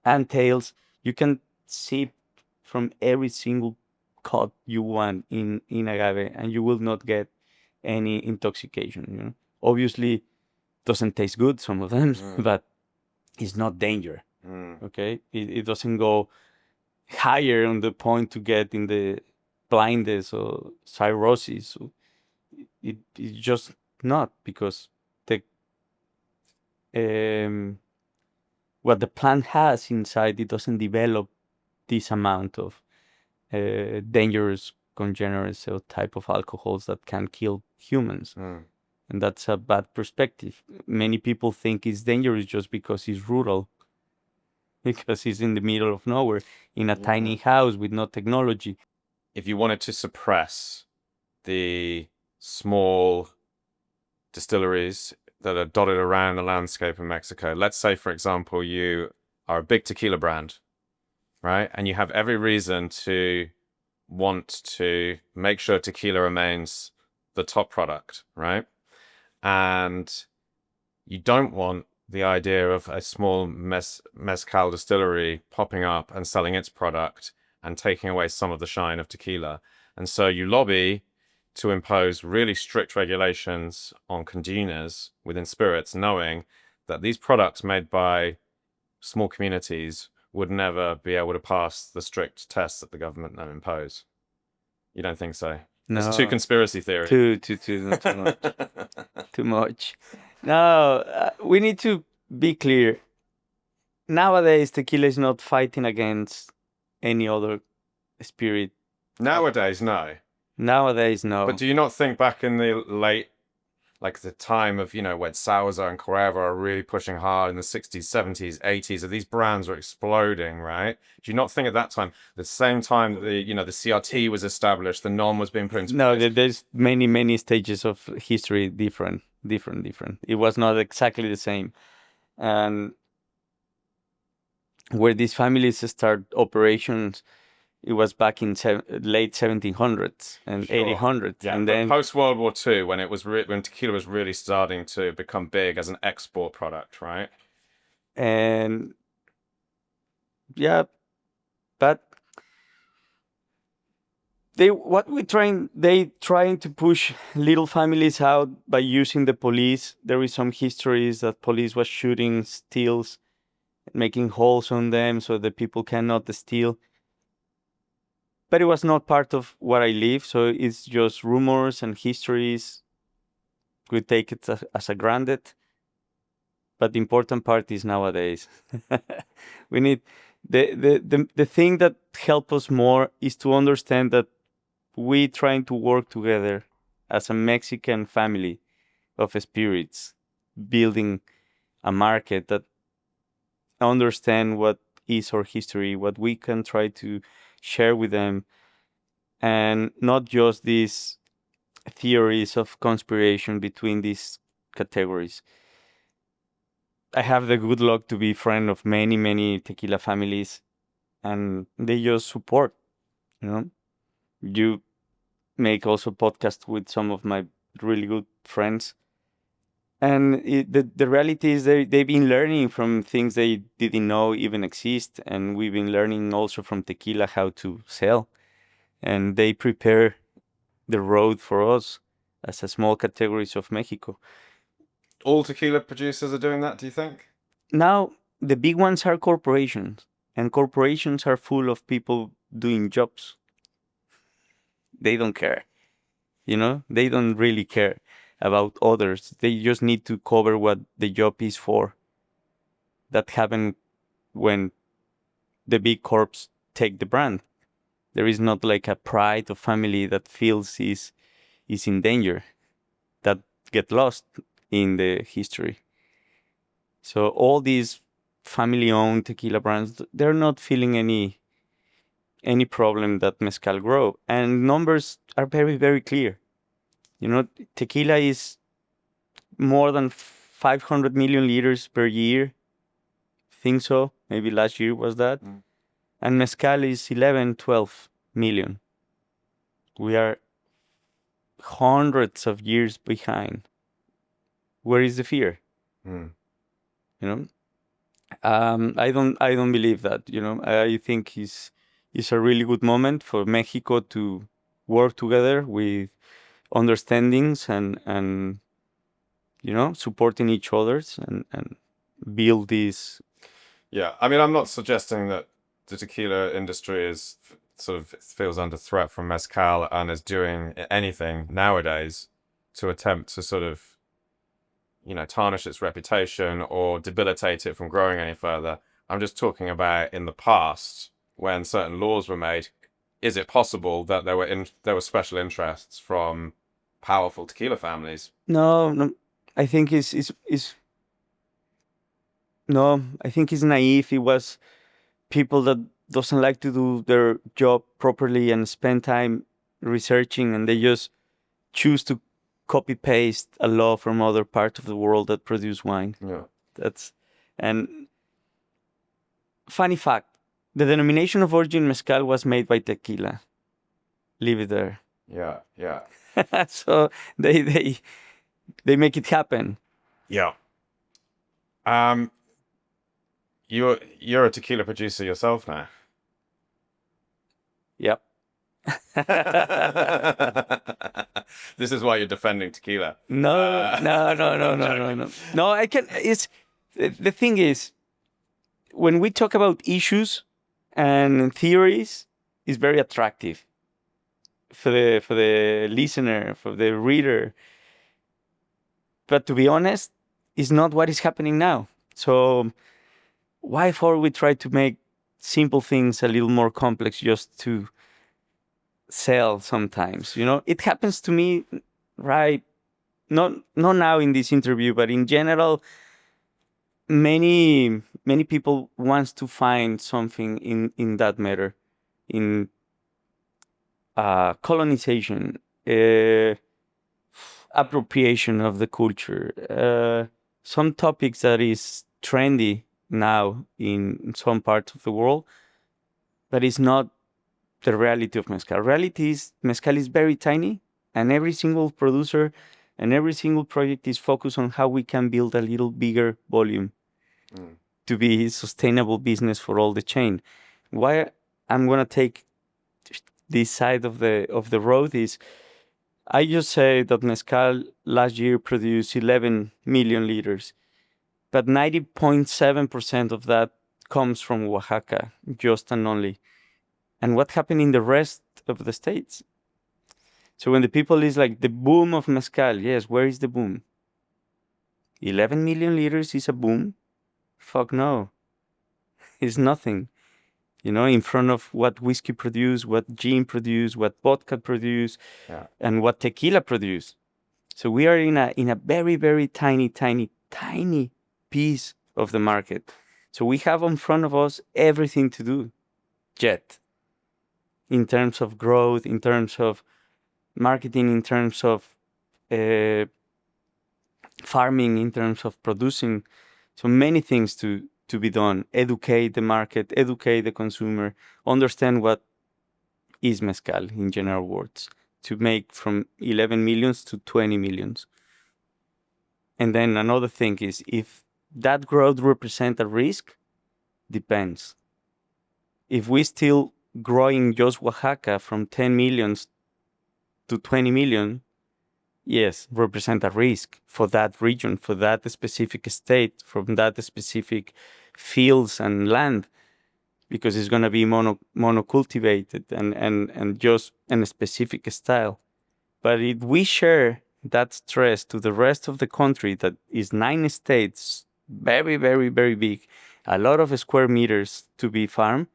Speaker 2: and tails, you can sip from every single cut you want in agave, and you will not get any intoxication. You know, obviously, doesn't taste good, some of them, but it's not danger. Okay, it doesn't go higher on the point to get in the blindness or cirrhosis. So it's just not, because the what the plant has inside, it doesn't develop this amount of dangerous congeners or type of alcohols that can kill humans. And that's a bad perspective. Many people think it's dangerous just because it's rural, because it's in the middle of nowhere, in a tiny house with no technology.
Speaker 1: If you wanted to suppress the small distilleries that are dotted around the landscape in Mexico, let's say, for example, you are a big tequila brand, right? And you have every reason to want to make sure tequila remains the top product, right? And you don't want the idea of a small mezcal distillery popping up and selling its product and taking away some of the shine of tequila. And so you lobby to impose really strict regulations on congeners within spirits, knowing that these products made by small communities would never be able to pass the strict tests that the government then impose. You don't think so?
Speaker 2: No,
Speaker 1: It's too conspiracy theory.
Speaker 2: not too much. Too much. No, we need to be clear. Nowadays, tequila is not fighting against any other spirit.
Speaker 1: Nowadays, no.
Speaker 2: Nowadays, no.
Speaker 1: But do you not think back in the late, like the time of, you know, when Sauza and Cuervo are really pushing hard in the 60s, 70s, 80s, these brands were exploding, right? Do you not think at that time, the same time that the CRT was established, the NOM was being put into
Speaker 2: No,
Speaker 1: place?
Speaker 2: there's many stages of history different. It was not exactly the same. And where these families start operations, it was back in late 1700s and
Speaker 1: Sure.
Speaker 2: 1800s.
Speaker 1: Yeah,
Speaker 2: and
Speaker 1: but
Speaker 2: then
Speaker 1: post World War II, when it was when tequila was really starting to become big as an export product, right?
Speaker 2: and yeah, but they trying to push little families out by using the police. There is some histories that police was shooting stills, making holes on them so the people cannot steal. But it was not part of what I live, so it's just rumors and histories. We take it as a granted. But the important part is nowadays. We need the thing that helps us more is to understand that we trying to work together as a Mexican family of spirits, building a market that understand what is our history, what we can try to share with them, and not just these theories of conspiration between these categories. I have the good luck to be friend of many tequila families, and they just support. You make also podcast with some of my really good friends, and the reality is they've been learning from things they didn't know even exist, and we've been learning also from tequila how to sell, and they prepare the road for us as a small categories of Mexico.
Speaker 1: All tequila producers are doing that, do you think?
Speaker 2: Now, the big ones are corporations, and corporations are full of people doing jobs. They don't care. They don't really care about others. They just need to cover what the job is for. That happened when the big corps take the brand. There is not like a pride of family that feels is in danger, that get lost in the history. So all these family-owned tequila brands, they're not feeling any problem that mezcal grow. And numbers are very clear. Tequila is more than 500 million liters per year. Think so. Maybe last year was that.
Speaker 1: Mm.
Speaker 2: And mezcal is 11, 12 million. We are hundreds of years behind. Where is the fear?
Speaker 1: Mm.
Speaker 2: I don't believe that. I think it's a really good moment for Mexico to work together with understandings and supporting each other's and build this.
Speaker 1: Yeah, I mean, I'm not suggesting that the tequila industry is sort of feels under threat from mezcal and is doing anything nowadays to attempt to sort of, tarnish its reputation or debilitate it from growing any further. I'm just talking about in the past when certain laws were made. Is it possible that there were special interests from powerful tequila families?
Speaker 2: No, I think no, I think it's naive. It was people that doesn't like to do their job properly and spend time researching, and they just choose to copy paste a law from other parts of the world that produce wine.
Speaker 1: Yeah.
Speaker 2: And funny fact, the denomination of origin mezcal was made by tequila. Leave it there.
Speaker 1: Yeah.
Speaker 2: So they make it happen.
Speaker 1: Yeah. You're a tequila producer yourself now.
Speaker 2: Yep.
Speaker 1: This is why you're defending tequila.
Speaker 2: No. No, I can. The thing is, when we talk about issues and theories, it's very attractive for the listener, for the reader. But to be honest, it's not what is happening now. So why for we try to make simple things a little more complex just to sell sometimes? It happens to me, right? Not now in this interview, but in general, many people wants to find something in that matter, in colonization, appropriation of the culture, some topics that is trendy now in some parts of the world, but it's not the reality of mezcal. Reality is mezcal is very tiny, and every single producer and every single project is focused on how we can build a little bigger volume to be sustainable business for all the chain. Why I'm gonna take this side of the road is I just say that mezcal last year produced 11 million liters, but 90.7% of that comes from Oaxaca, just and only. And what happened in the rest of the states? So when the people is like the boom of mezcal, yes, where is the boom? 11 million liters is a boom? Fuck no. It's nothing. In front of what whiskey produce, what gin produce, what vodka produce, and what tequila produce. So we are in a very, very tiny, tiny, tiny piece of the market. So we have in front of us everything to do yet, in terms of growth, in terms of marketing, in terms of farming, in terms of producing. So many things to be done. Educate the market, educate the consumer, understand what is mezcal in general words, to make from 11 millions to 20 millions. And then another thing is, if that growth represents a risk, depends. If we still growing just Oaxaca from 10 millions to 20 million, yes, represent a risk for that region, for that specific state, from that specific fields and land, because it's going to be monocultivated and just in a specific style. But if we share that stress to the rest of the country, that is 9 states, very, very, very big, a lot of square meters to be farmed,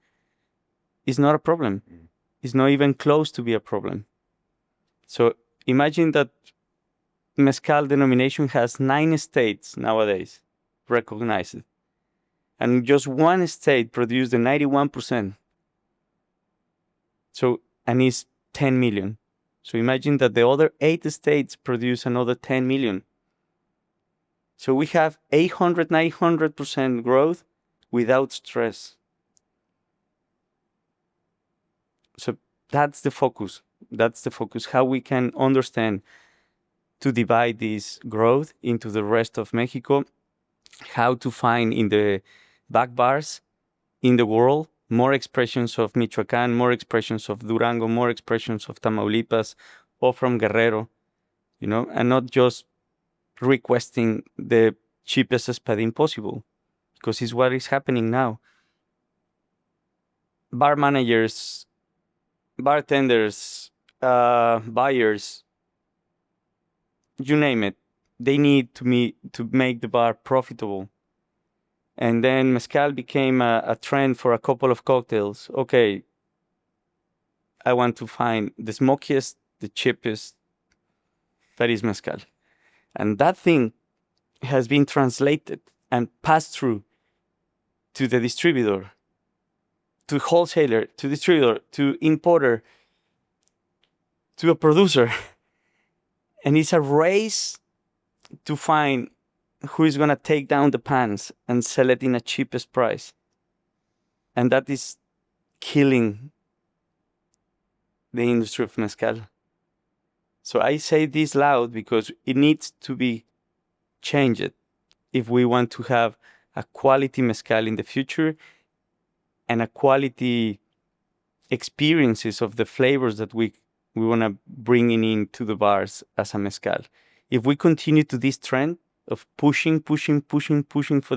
Speaker 2: it's not a problem. It's not even close to be a problem. So imagine that mezcal denomination has 9 states nowadays recognized, and just one state produced the 91%. So, and it's 10 million. So imagine that the other 8 states produce another 10 million. So we have 800, 900% growth without stress. So that's the focus. That's the focus. How we can understand to divide this growth into the rest of Mexico, how to find in the back bars in the world more expressions of Michoacán, more expressions of Durango, more expressions of Tamaulipas, or from Guerrero, and not just requesting the cheapest espadín possible, because it's what is happening now. Bar managers, bartenders, buyers, you name it, they need to make the bar profitable. And then mezcal became a trend for a couple of cocktails. Okay, I want to find the smokiest, the cheapest, that is mezcal. And that thing has been translated and passed through to the distributor, to wholesaler, to distributor, to importer, to a producer. And it's a race to find who is going to take down the pants and sell it in a cheapest price. And that is killing the industry of mezcal. So I say this loud because it needs to be changed if we want to have a quality mezcal in the future and a quality experiences of the flavors that we want to bring into the bars as a mezcal. If we continue to this trend of pushing for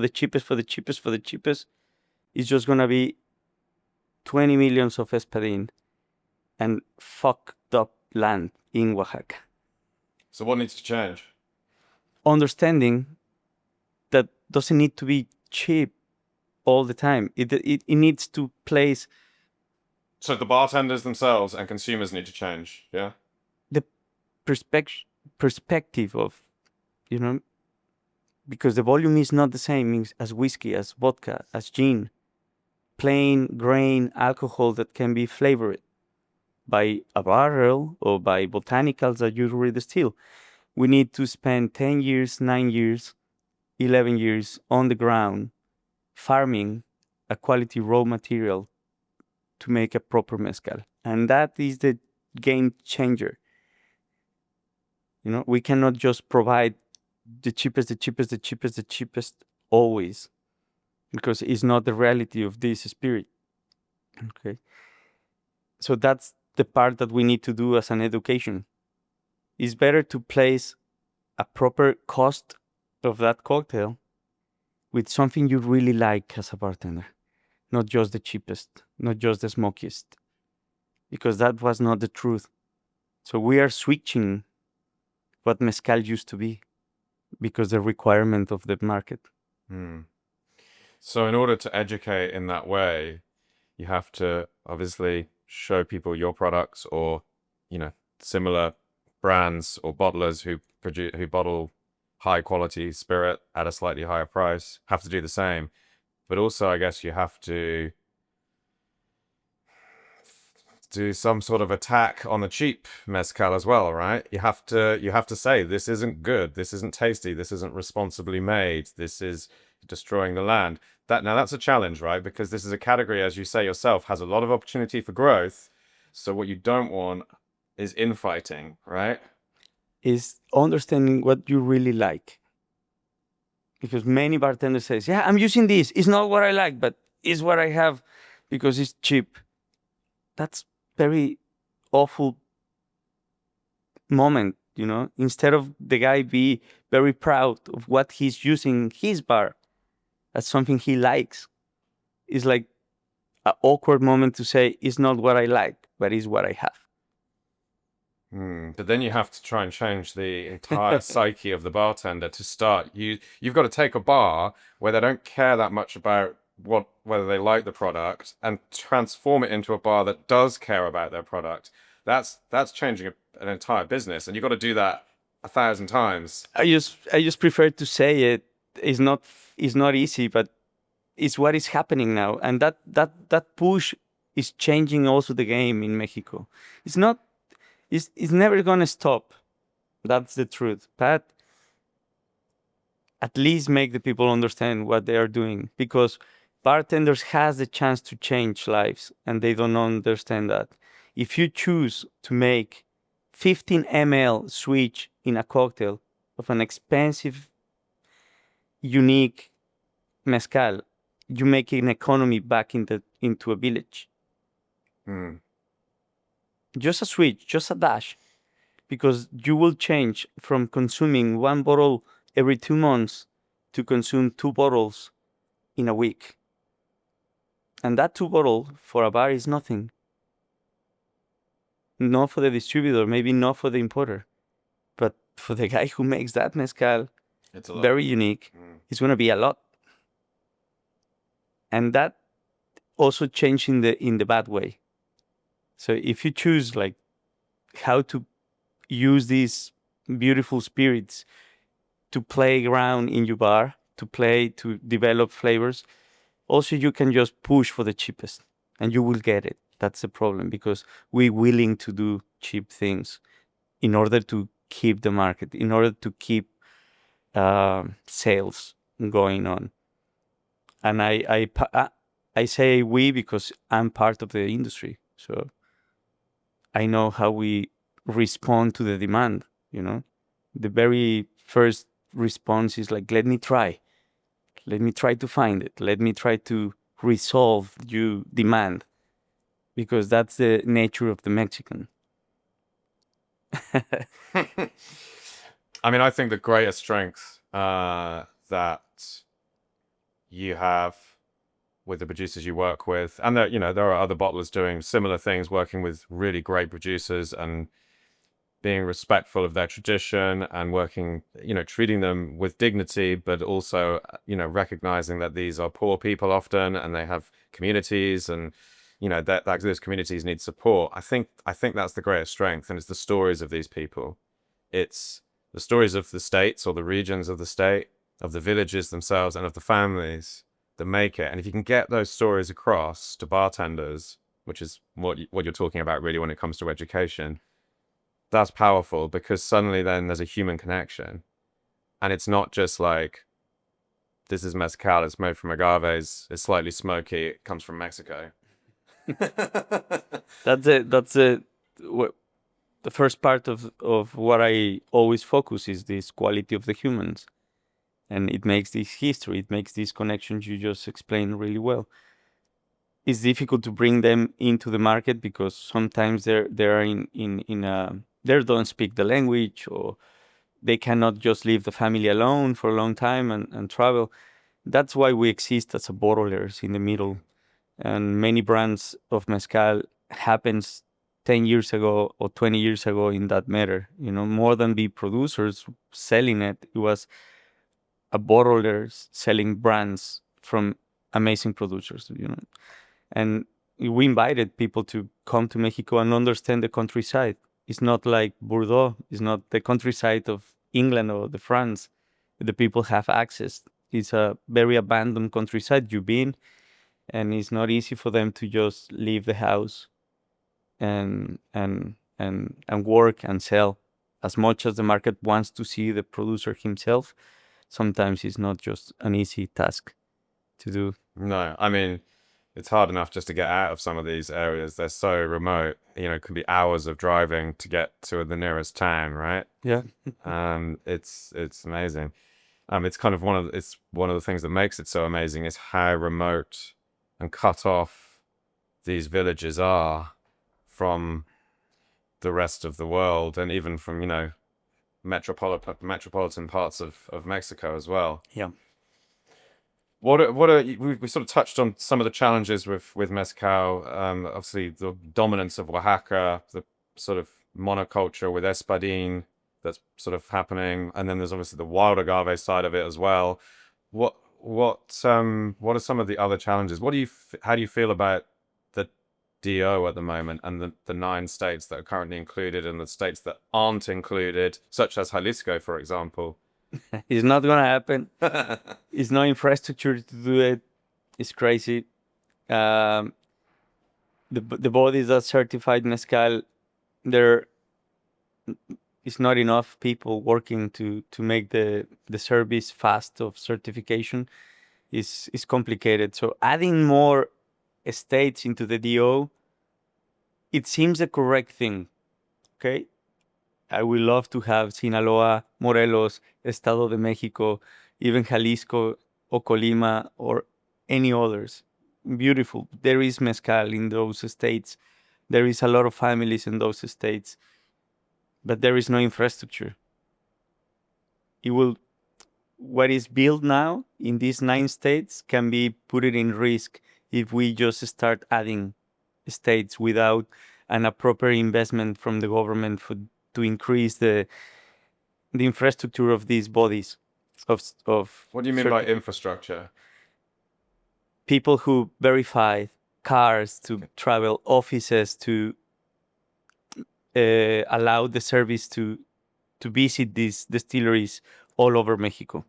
Speaker 2: the cheapest, it's just gonna be 20 millions of espadín and fucked up land in Oaxaca.
Speaker 1: So what needs to change?
Speaker 2: Understanding that doesn't need to be cheap all the time. It needs to place
Speaker 1: So the bartenders themselves and consumers need to change, yeah?
Speaker 2: the perspective of, you know, because the volume is not the same as whiskey, as vodka, as gin. Plain grain alcohol that can be flavored by a barrel or by botanicals that you redistill. We need to spend 10 years, 9 years, 11 years on the ground farming a quality raw material to make a proper mezcal. And that is the game changer. You know, we cannot just provide the cheapest always, because it's not the reality of this spirit. Okay. So that's the part that we need to do as an education. It's better to place a proper cost of that cocktail with something you really like as a bartender, not just the cheapest, not just the smokiest, because that was not the truth. So we are switching what mezcal used to be because the requirement of the market.
Speaker 1: So in order to educate in that way, you have to obviously show people your products, or, you know, similar brands or bottlers who bottle high quality spirit at a slightly higher price have to do the same. But also, I guess you have to do some sort of attack on the cheap mezcal as well, right? You have to say, this isn't good, this isn't tasty, this isn't responsibly made, this is destroying the land. That's a challenge, right? Because this is a category, as you say yourself, has a lot of opportunity for growth. So what you don't want is infighting, right?
Speaker 2: Is understanding what you really like. Because many bartenders says, yeah, I'm using this. It's not what I like, but it's what I have because it's cheap. That's very awful moment, you know? Instead of the guy be very proud of what he's using in his bar as something he likes, it's like an awkward moment to say, it's not what I like, but it's what I have.
Speaker 1: But then you have to try and change the entire psyche of the bartender to start. You've got to take a bar where they don't care that much about whether they like the product, and transform it into a bar that does care about their product. That's changing an entire business, and you've got to do that 1,000 times.
Speaker 2: I just prefer to say it. It's not easy, but it's what is happening now, and that push is changing also the game in Mexico. It's never gonna stop. That's the truth. But at least make the people understand what they are doing, because bartenders has the chance to change lives and they don't understand that. If you choose to make 15 ml switch in a cocktail of an expensive, unique mezcal, you make an economy back into a village. Just a switch, just a dash, because you will change from consuming one bottle every 2 months to consume 2 bottles in a week. And that 2 bottles for a bar is nothing. Not for the distributor, maybe not for the importer, but for the guy who makes that mezcal,
Speaker 1: It's a lot.
Speaker 2: very unique, it's going to be a lot. And that also changed in the bad way. So if you choose like how to use these beautiful spirits to play around in your bar, to develop flavors, also you can just push for the cheapest and you will get it. That's the problem, because we're willing to do cheap things in order to keep the market, in order to keep sales going on. And I say we because I'm part of the industry. So I know how we respond to the demand, you know. The very first response is like, let me try to find it, let me try to resolve your demand, because that's the nature of the Mexican.
Speaker 1: I mean, I think the greatest strength that you have with the producers you work with, and there, there are other bottlers doing similar things, working with really great producers and being respectful of their tradition and working, treating them with dignity, but also, recognizing that these are poor people often, and they have communities, and that those communities need support. I think that's the greatest strength, and it's the stories of these people. It's the stories of the states or the regions of the state, of the villages themselves, and of the families that make it. And if you can get those stories across to bartenders, which is what you're talking about really when it comes to education, that's powerful, because suddenly then there's a human connection. And it's not just like, this is mezcal, it's made from agaves, it's slightly smoky, it comes from Mexico.
Speaker 2: That's the first part of what I always focus is this quality of the humans. And it makes this history, it makes these connections you just explained really well. It's difficult to bring them into the market because sometimes they're in a, they don't speak the language, or they cannot just leave the family alone for a long time and travel. That's why we exist as a bottlers in the middle. And many brands of mezcal happens 10 years ago or 20 years ago in that matter. More than be producers selling it, it was a bottlers selling brands from amazing producers, And we invited people to come to Mexico and understand the countryside. It's not like Bordeaux. It's not the countryside of England or the France. The people have access. It's a very abandoned countryside you've been, and it's not easy for them to just leave the house and work and sell. As much as the market wants to see the producer himself, sometimes it's not just an easy task to do.
Speaker 1: No, I mean, it's hard enough just to get out of some of these areas. They're so remote. It can be hours of driving to get to the nearest town, right?
Speaker 2: Yeah.
Speaker 1: It's amazing. It's kind of one of the things that makes it so amazing is how remote and cut off these villages are from the rest of the world, and even from metropolitan parts of Mexico as well.
Speaker 2: Yeah.
Speaker 1: What are we sort of touched on some of the challenges with mezcal. Obviously, the dominance of Oaxaca, the sort of monoculture with Espadin that's sort of happening, and then there's obviously the wild agave side of it as well. What are some of the other challenges? How do you feel about the DO at the moment, and the 9 states that are currently included and the states that aren't included, such as Jalisco, for example?
Speaker 2: It's not gonna happen. It's no infrastructure to do it. It's crazy. The bodies that certified mezcal, there is not enough people working to make the service fast of certification. Is complicated. So adding more states into the DO, it seems the correct thing. Okay. I would love to have Sinaloa, Morelos, Estado de Mexico, even Jalisco or Colima or any others. Beautiful. There is mezcal in those states. There is a lot of families in those states, but there is no infrastructure. What is built now in these 9 states can be put in risk if we just start adding states without a proper investment from the government to increase the infrastructure of these bodies of
Speaker 1: What do you mean by infrastructure?
Speaker 2: People who verify cars to travel, offices to allow the service to visit these distilleries all over Mexico.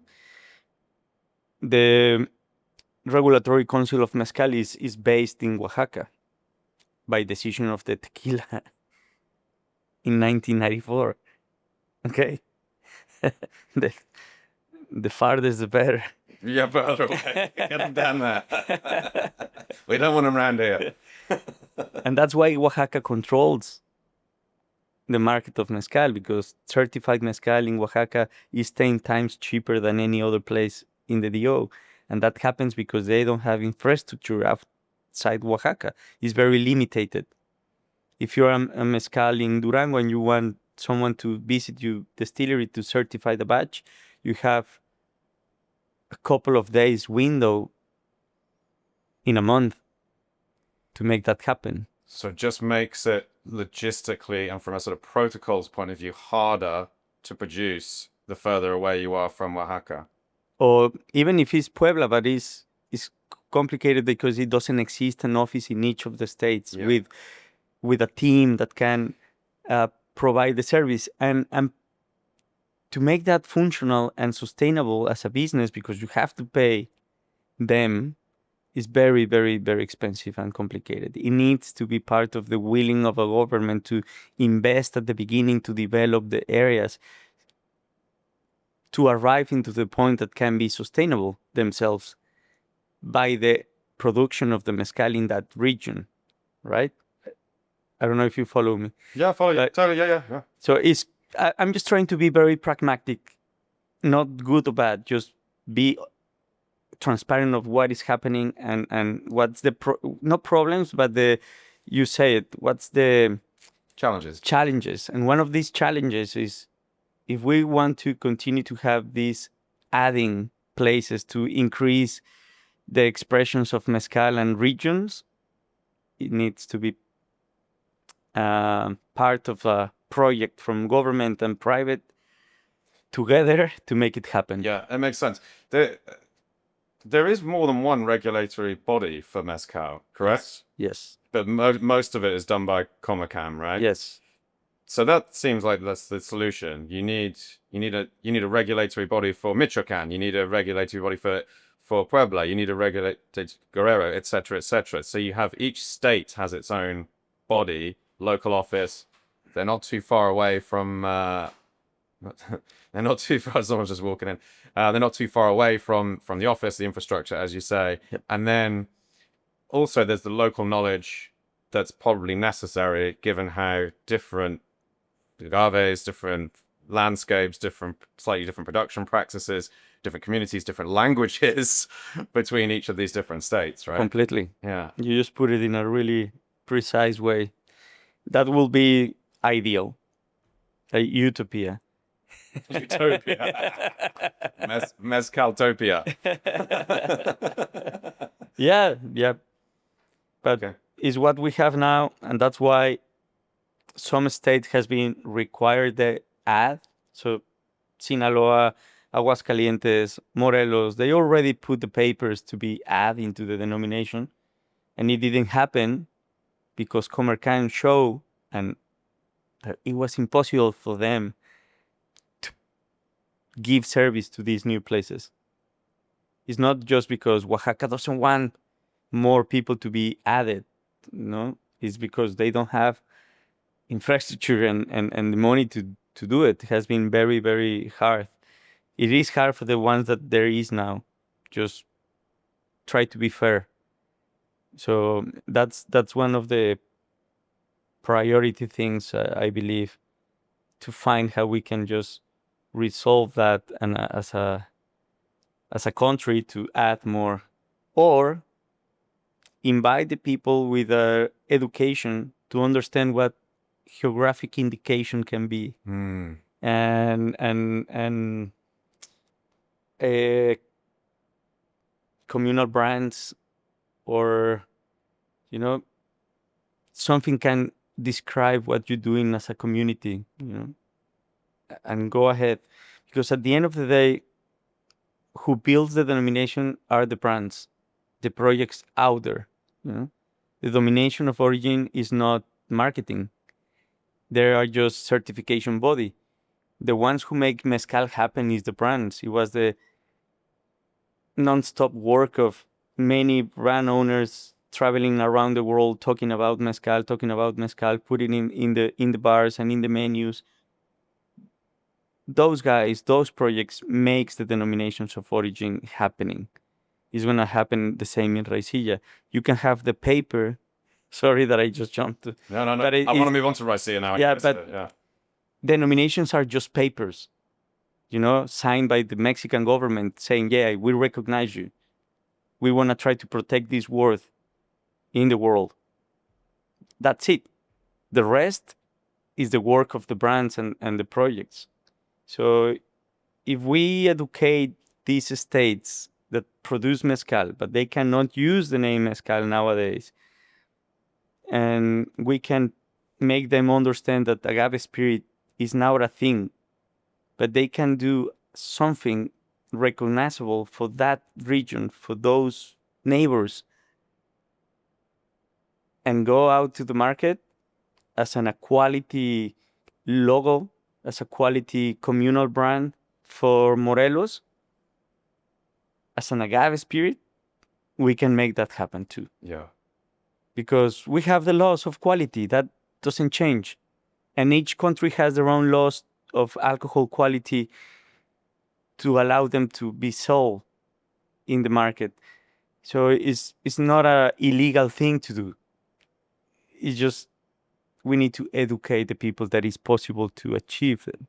Speaker 2: The Regulatory Council of Mezcal is based in Oaxaca by decision of the Tequila in 1994. Okay. the farthest the better.
Speaker 1: Yeah, but get them down there. We don't want them around here.
Speaker 2: And that's why Oaxaca controls the market of mezcal, because certified mezcal in Oaxaca is 10 times cheaper than any other place in the DO. And that happens because they don't have infrastructure outside Oaxaca. It's very limited. If you're a mezcal in Durango and you want someone to visit your distillery to certify the batch, you have a couple of days window in a month to make that happen.
Speaker 1: So it just makes it logistically and from a sort of protocols point of view harder to produce the further away you are from Oaxaca.
Speaker 2: Or even if it's Puebla, but it's complicated because it doesn't exist an office in each of the states
Speaker 1: Yeah.
Speaker 2: with a team that can provide the service and to make that functional and sustainable as a business, because you have to pay them, is very, very, very expensive and complicated. It needs to be part of the willing of a government to invest at the beginning to develop the areas to arrive into the point that can be sustainable themselves by the production of the mezcal in that region, right? I don't know if you follow me.
Speaker 1: Yeah, I follow you.
Speaker 2: But-
Speaker 1: Totally, yeah.
Speaker 2: So I'm just trying to be very pragmatic, not good or bad, just be transparent of what is happening and what's the not problems, but you say it, what's the challenges. And one of these challenges is if we want to continue to have these adding places to increase the expressions of mezcal and regions, it needs to be part of a project from government and private together to make it happen.
Speaker 1: Yeah, it makes sense. There is more than one regulatory body for mezcal, correct?
Speaker 2: Yes.
Speaker 1: But most of it is done by Comecam, right?
Speaker 2: Yes.
Speaker 1: So that seems like that's the solution. You need a regulatory body for Michoacan. You need a regulatory body for Puebla. You need a regulated Guerrero, etc., etc. So you have each state has its own body, local office. They're not too far away from. They're not too far. Someone's just walking in. They're not too far away from the office, the infrastructure, as you say.
Speaker 2: Yep.
Speaker 1: And then also there's the local knowledge that's probably necessary, given how different agaves, different landscapes, slightly different production practices, different communities, different languages between each of these different states, right?
Speaker 2: Completely.
Speaker 1: Yeah.
Speaker 2: You just put it in a really precise way. That will be ideal. A utopia.
Speaker 1: Utopia. Mezcaltopia.
Speaker 2: Yeah. But
Speaker 1: Okay.
Speaker 2: it's what we have now, and that's why some states has been required the add. So Sinaloa, Aguascalientes, Morelos, they already put the papers to be add into the denomination, and it didn't happen because Comercan showed and that it was impossible for them to give service to these new places. It's not just because Oaxaca doesn't want more people to be added, no? It's because they don't have infrastructure and the money to do it. It has been very, very hard. It is hard for the ones that there is now. Just try to be fair. So that's one of the priority things, I believe, to find how we can just resolve that and as a country to add more, or invite the people with education to understand what geographic indication can be, and communal brands, or something can describe what you're doing as a community, and go ahead, because at the end of the day, who builds the denomination are the brands, the projects out there. The denomination of origin is not marketing. They are just certification body. The ones who make mezcal happen is the brands. It was the non-stop work of many brand owners traveling around the world talking about mezcal, putting in the bars and in the menus. Those guys, those projects makes the denominations of origin happening. It's going to happen the same in Raicilla. You can have the paper. Sorry that I just jumped.
Speaker 1: No.
Speaker 2: But
Speaker 1: I want to move on to Raicilla now.
Speaker 2: Yeah, but denominations are just papers, signed by the Mexican government saying, yeah, we recognize you. We want to try to protect this word in the world. That's it. The rest is the work of the brands and the projects. So if we educate these states that produce mezcal, but they cannot use the name mezcal nowadays. And we can make them understand that agave spirit is not a thing, but they can do something recognizable for that region, for those neighbors, and go out to the market as a quality logo, as a quality communal brand for Morelos, as an agave spirit, we can make that happen too.
Speaker 1: Yeah.
Speaker 2: Because we have the laws of quality that doesn't change, and each country has their own laws of alcohol quality to allow them to be sold in the market. So it's not a illegal thing to do. It's just we need to educate the people that it's possible to achieve it.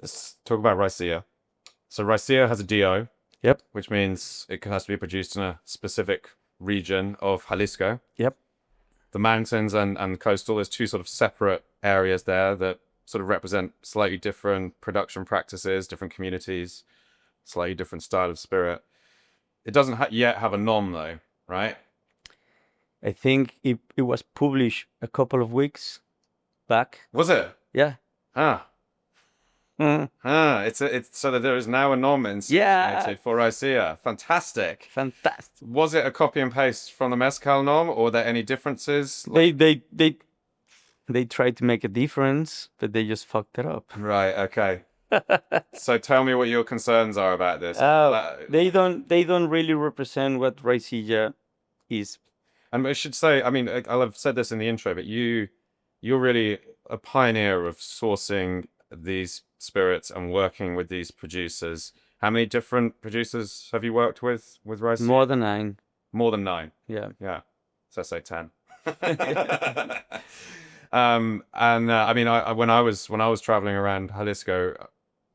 Speaker 1: Let's talk about Raicilla. So Raicilla has a DO.
Speaker 2: Yep.
Speaker 1: Which means it has to be produced in a specific region of Jalisco.
Speaker 2: Yep.
Speaker 1: The mountains and coastal, there's two sort of separate areas there that sort of represent slightly different production practices, different communities, slightly different style of spirit. It doesn't yet have a nom though, right?
Speaker 2: I think it was published a couple of weeks back.
Speaker 1: Was it?
Speaker 2: Yeah.
Speaker 1: It's so that there is now a nom instigated for Raicilla. Fantastic.
Speaker 2: Fantastic.
Speaker 1: Was it a copy and paste from the mezcal nom, or were there any differences?
Speaker 2: They tried to make a difference, but they just fucked it up.
Speaker 1: Right. Okay. So tell me what your concerns are about this.
Speaker 2: They don't really represent what Raicilla is.
Speaker 1: And I should say, I mean, I'll have said this in the intro, but you're really a pioneer of sourcing these spirits and working with these producers. How many different producers have you worked with Raicilla?
Speaker 2: More than 9.
Speaker 1: More than 9.
Speaker 2: Yeah.
Speaker 1: Yeah. So say 10. I mean, when I was traveling around Jalisco,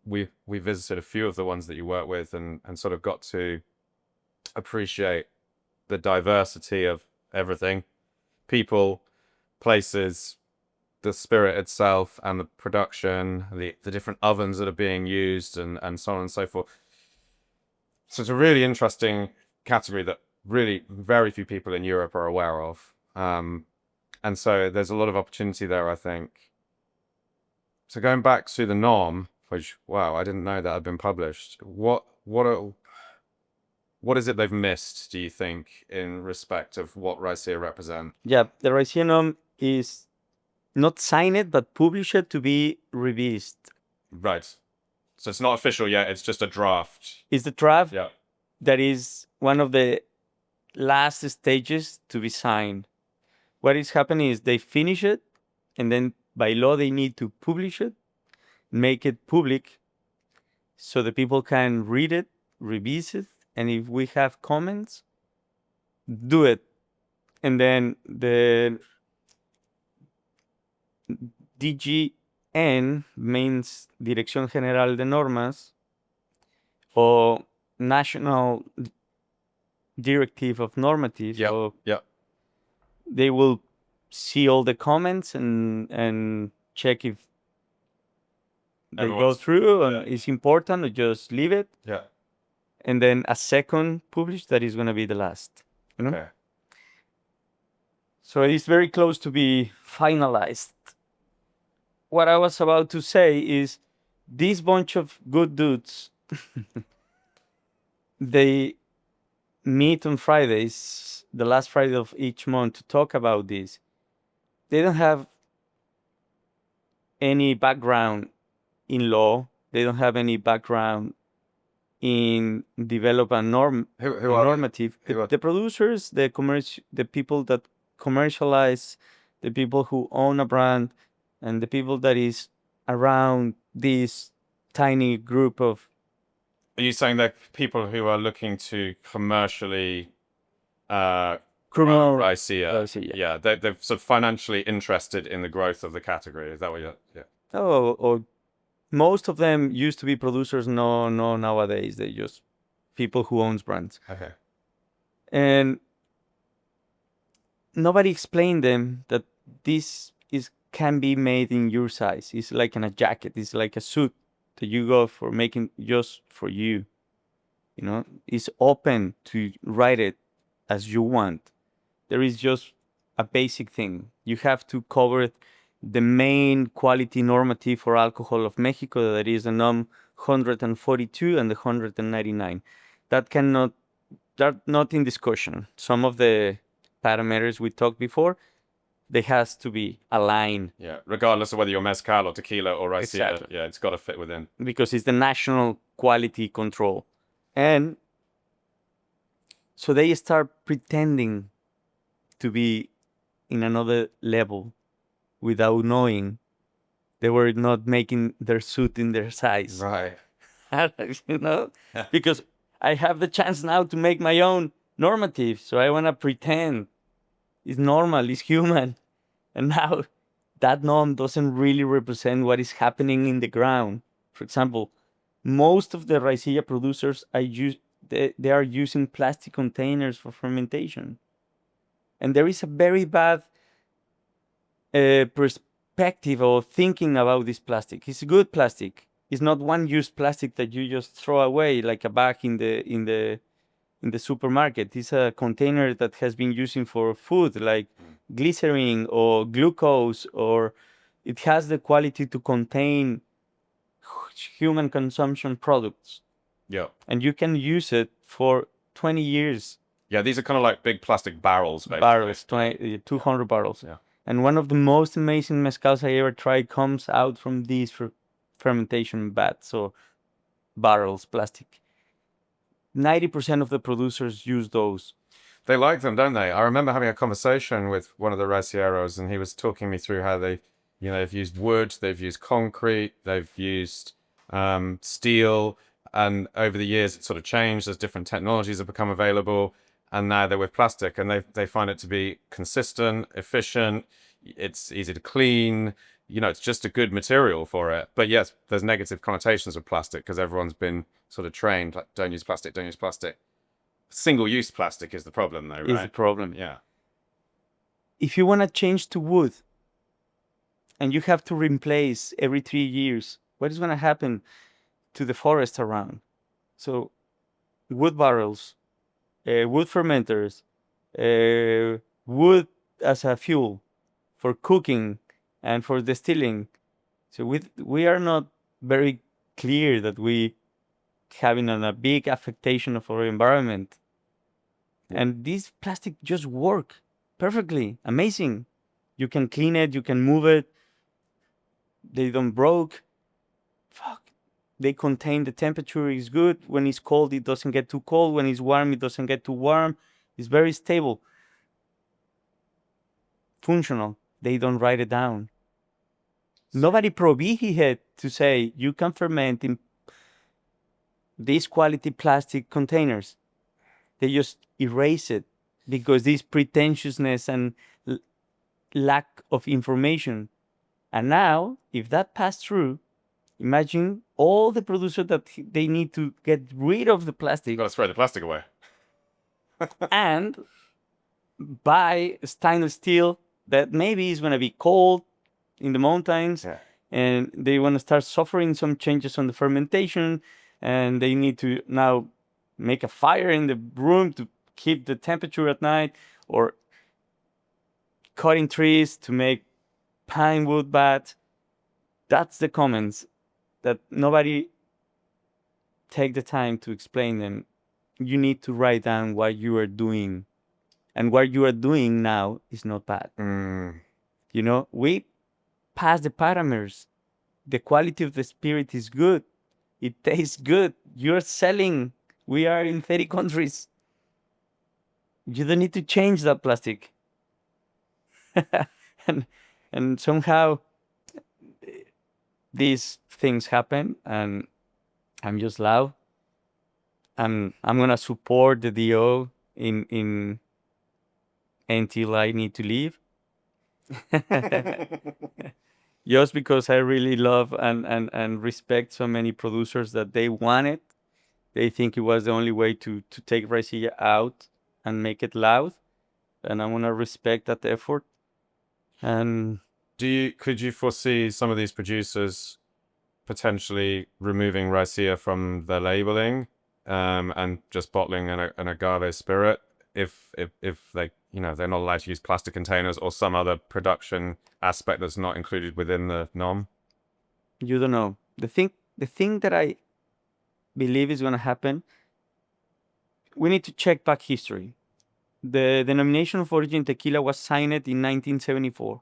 Speaker 1: we visited a few of the ones that you work with and sort of got to appreciate the diversity of everything, people, places, the spirit itself, and the production, the different ovens that are being used, and so on and so forth. So it's a really interesting category that really very few people in Europe are aware of. And so there's a lot of opportunity there, I think. So going back to the nom, which, wow, I didn't know that had been published. What is it they've missed, do you think, in respect of what Raicilla represent?
Speaker 2: Yeah, the Raicilla nom is not signed, but published to be revised.
Speaker 1: Right. So it's not official yet, it's just a draft.
Speaker 2: It's the draft
Speaker 1: Yeah.
Speaker 2: that is one of the last stages to be signed. What is happening is they finish it, and then by law they need to publish it, make it public, so the people can read it, revise it, and if we have comments, do it. And then the DGN means Dirección General de Normas, or National Directive of Normatives.
Speaker 1: Yeah.
Speaker 2: So
Speaker 1: Yeah.
Speaker 2: they will see all the comments and check if they go
Speaker 1: Everyone's-
Speaker 2: through and
Speaker 1: yeah.
Speaker 2: it's important or just leave it.
Speaker 1: Yeah.
Speaker 2: And then a second publish that is going to be the last. You know?
Speaker 1: Okay.
Speaker 2: So it's very close to be finalized. What I was about to say is this bunch of good dudes, they meet on Fridays, the last Friday of each month, to talk about this. They don't have any background in law. They don't have any background in develop a
Speaker 1: Who are
Speaker 2: normative.
Speaker 1: Who are-
Speaker 2: The producers, the people that commercialize, the people who own a brand, and the people that is around this tiny group of
Speaker 1: Are you saying that people who are looking to commercially
Speaker 2: criminal
Speaker 1: Raicilla?
Speaker 2: Raicilla.
Speaker 1: Yeah, they're sort of financially interested in the growth of the category. Is that what you're? Yeah.
Speaker 2: or most of them used to be producers. No, nowadays they're just people who owns brands.
Speaker 1: Okay.
Speaker 2: And nobody explained them that this can be made in your size. It's like in a jacket. It's like a suit. that you go for making just for you, you know, is open to write it as you want. There is just a basic thing. You have to cover the main quality normative for alcohol of Mexico, that is the NOM 142 and the 199. They're not in discussion. Some of the parameters we talked before, they has to be aligned.
Speaker 1: Yeah, regardless of whether you're mezcal or tequila or raicilla,
Speaker 2: Exactly.
Speaker 1: yeah, it's got to fit within.
Speaker 2: Because it's the national quality control. And so they start pretending to be in another level without knowing they were not making their suit in their size.
Speaker 1: Right.
Speaker 2: You know? Because I have the chance now to make my own normative. So I want to pretend it's normal, it's human. And now that norm doesn't really represent what is happening in the ground. For example, most of the raicilla producers they are using plastic containers for fermentation. And there is a very bad perspective of thinking about this plastic. It's good plastic. It's not one-use plastic that you just throw away like a bag in the supermarket. It's a container that has been using for food, like glycerin or glucose, or it has the quality to contain human consumption products.
Speaker 1: Yeah.
Speaker 2: And you can use it for 20 years.
Speaker 1: Yeah, these are kind of like big plastic barrels, basically.
Speaker 2: Barrels, 200 barrels.
Speaker 1: Yeah.
Speaker 2: And one of the most amazing mezcals I ever tried comes out from these fermentation vats or barrels, plastic. 90% of the producers use those.
Speaker 1: They like them, don't they? I remember having a conversation with one of the racieros, and he was talking me through how they, they've used wood, they've used concrete, they've used steel, and over the years it's sort of changed as different technologies have become available, and now they're with plastic, and they find it to be consistent, efficient, it's easy to clean, it's just a good material for it. But yes, there's negative connotations of plastic because everyone's been sort of trained, like, don't use plastic, don't use plastic. Single-use plastic is the problem, though, right?
Speaker 2: Is the problem.
Speaker 1: Yeah.
Speaker 2: If you want to change to wood and you have to replace every 3 years, what is going to happen to the forest around? So wood barrels, wood fermenters, wood as a fuel for cooking and for distilling. So we are not very clear that we having a big affectation of our environment. And these plastic just work perfectly, amazing. You can clean it, you can move it. They don't broke. Fuck. They contain the temperature is good. When it's cold, it doesn't get too cold. When it's warm, it doesn't get too warm. It's very stable. Functional. They don't write it down. Nobody prohibited to say you can ferment in these quality plastic containers. They just erase it because this pretentiousness and lack of information. And now, if that passed through, imagine all the producers that they need to get rid of the plastic.
Speaker 1: You've got to throw the plastic away.
Speaker 2: And buy stainless steel that maybe is going to be cold in the mountains.
Speaker 1: Yeah.
Speaker 2: And they want to start suffering some changes on the fermentation. And they need to now make a fire in the room to keep the temperature at night, or cutting trees to make pine wood bats. That's the comments that nobody take the time to explain them. You need to write down what you are doing, and what you are doing now is not bad. We pass the parameters. The quality of the spirit is good. It tastes good. You're selling. We are in 30 countries. You don't need to change that plastic. and somehow these things happen, and I'm just loud. I'm gonna support the DO in until I need to leave. Just because I really love and respect so many producers that they want it. They think it was the only way to take raicilla out and make it loud. And I want to respect that effort. And
Speaker 1: could you foresee some of these producers potentially removing Raicilla from their labeling, and just bottling an agave spirit if they, you know, they're not allowed to use plastic containers or some other production aspect that's not included within the NOM?
Speaker 2: You don't know. The thing that I believe is going to happen, we need to check back history. The denomination of origin tequila was signed in 1974.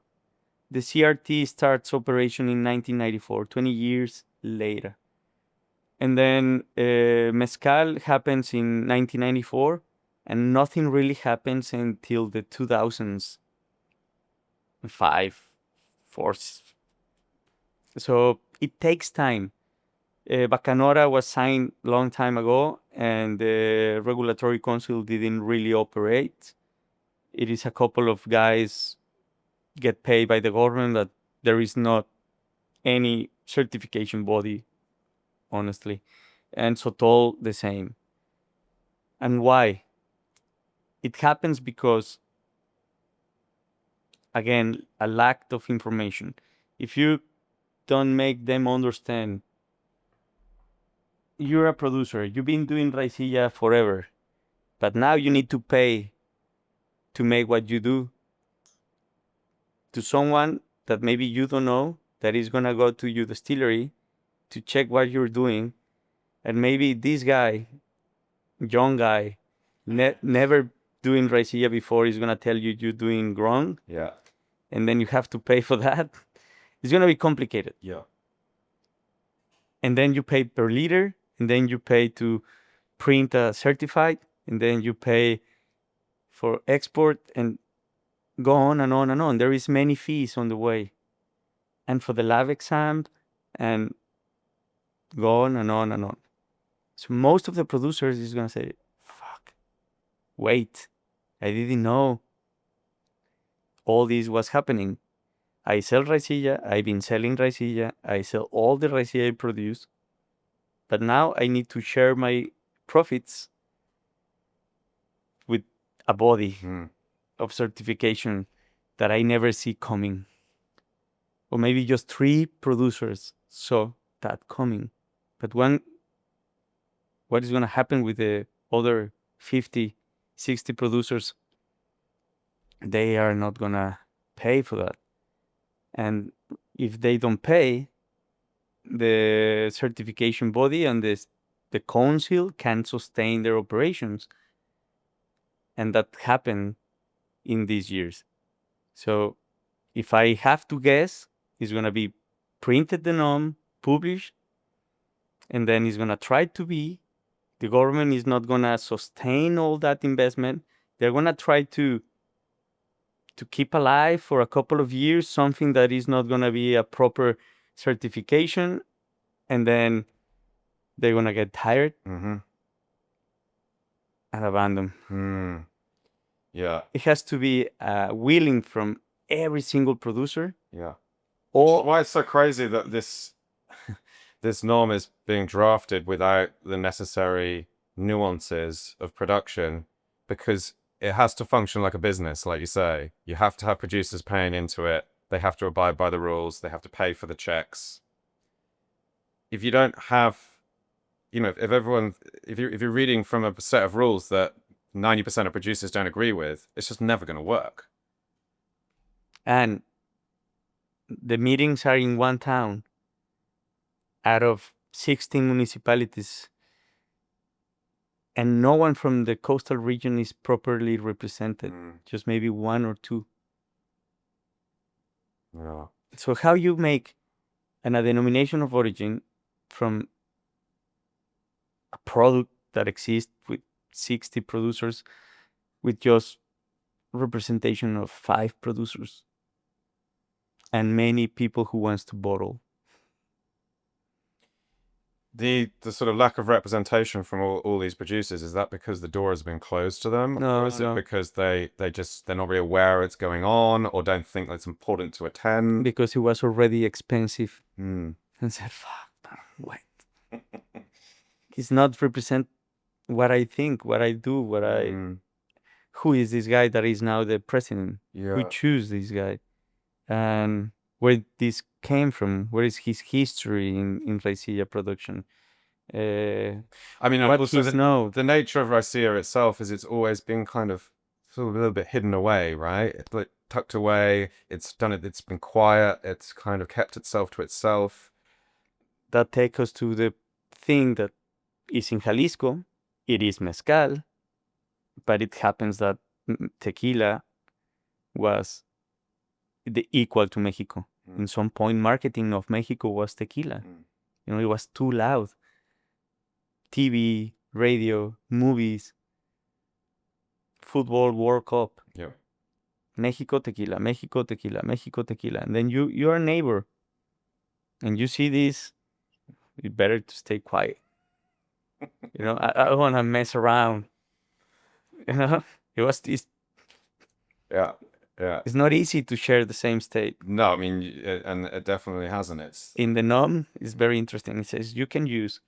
Speaker 2: The CRT starts operation in 1994, 20 years later. And then mezcal happens in 1994, and nothing really happens until the 2000s, 5, 4. So it takes time. Bacanora was signed long time ago, and the regulatory council didn't really operate. It is a couple of guys get paid by the government, but there is not any certification body, honestly. And Sotol, the same. And why? It happens because, again, a lack of information. If you don't make them understand, you're a producer, you've been doing Raicilla forever, but now you need to pay to make what you do to someone that maybe you don't know, that is going to go to your distillery to check what you're doing. And maybe this guy, young guy, never doing Raicilla before, is going to tell you you're doing wrong.
Speaker 1: Yeah.
Speaker 2: And then you have to pay for that. It's going to be complicated.
Speaker 1: Yeah.
Speaker 2: And then you pay per liter, and then you pay to print a certified, and then you pay for export, and go on and on and on. There is many fees on the way. And for the lab exam, and go on and on and on. So most of the producers is going to say, fuck, wait, I didn't know all this was happening. I sell Raicilla, I've been selling Raicilla, I sell all the Raicilla I produce, but now I need to share my profits with a body of certification that I never see coming. Or maybe just 3 producers saw that coming. But what is going to happen with the other 50, 60 producers? They are not going to pay for that. And if they don't pay, the certification body and the council can't sustain their operations. And that happened in these years. So if I have to guess, it's going to be printed the NOM, published, and then it's going to try to be. The government is not going to sustain all that investment. They're going to try to keep alive for a couple of years something that is not going to be a proper certification, and then they're going to get tired and abandon.
Speaker 1: Yeah.
Speaker 2: It has to be willing from every single producer.
Speaker 1: Yeah.
Speaker 2: Or
Speaker 1: why it's so crazy that this NOM is being drafted without the necessary nuances of production, because it has to function like a business, like you say. You have to have producers paying into it. They have to abide by the rules. They have to pay for the checks. If you don't have, you know, if you're reading from a set of rules that 90% of producers don't agree with, it's just never going to work.
Speaker 2: And the meetings are in one town out of 16 municipalities, and no one from the coastal region is properly represented. Just maybe 1 or 2.
Speaker 1: Yeah.
Speaker 2: So how you make a denomination of origin from a product that exists with 60 producers with just representation of 5 producers and many people who wants to bottle?
Speaker 1: The sort of lack of representation from all these producers, is that because the door has been closed to them?
Speaker 2: No,
Speaker 1: or is
Speaker 2: no.
Speaker 1: it because they're not really aware it's going on, or don't think that it's important to attend?
Speaker 2: Because it was already expensive.
Speaker 1: Mm.
Speaker 2: And said, fuck, wait. It's not represent what I think, what I do, what I... Who is this guy that is now the president?
Speaker 1: Yeah.
Speaker 2: We choose this guy. And where this came from. What is his history in Raicilla production?
Speaker 1: I mean, and
Speaker 2: What
Speaker 1: also
Speaker 2: his know?
Speaker 1: the nature of Raicilla itself is it's always been kind of sort of a little bit hidden away, right? It's like tucked away. It's done it. It's been quiet. It's kind of kept itself to itself.
Speaker 2: That takes us to the thing that is in Jalisco. It is mezcal, but it happens that tequila was the equal to Mexico. In some point, marketing of Mexico was tequila. You know, it was too loud. TV, radio, movies, football, World Cup.
Speaker 1: Yeah.
Speaker 2: Mexico tequila, Mexico tequila, Mexico tequila. And then you're a neighbor and you see this, you better to stay quiet. You know, I don't want to mess around. You know, it's
Speaker 1: Yeah. Yeah.
Speaker 2: it's not easy to share the same state.
Speaker 1: No, I mean, and it definitely hasn't. It's
Speaker 2: In the NOM, it's very interesting. It says you can use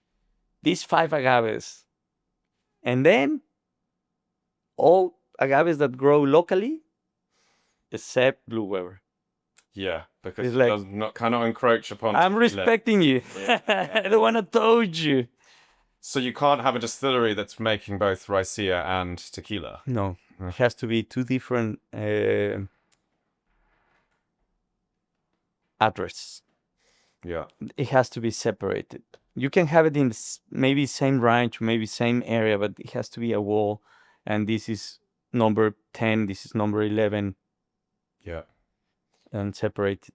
Speaker 2: these 5 agaves and then all agaves that grow locally except Blue Weber.
Speaker 1: yeah, because
Speaker 2: It's
Speaker 1: it
Speaker 2: like-
Speaker 1: does not cannot encroach upon.
Speaker 2: I'm
Speaker 1: tequila.
Speaker 2: respecting you. I don't want to toad you.
Speaker 1: So you can't have a distillery that's making both Raicilla and tequila.
Speaker 2: No, it has to be 2 different addresses.
Speaker 1: Yeah.
Speaker 2: It has to be separated. You can have it in maybe same range, maybe same area, but it has to be a wall. And this is number 10, this is number 11,
Speaker 1: Yeah.
Speaker 2: and separated.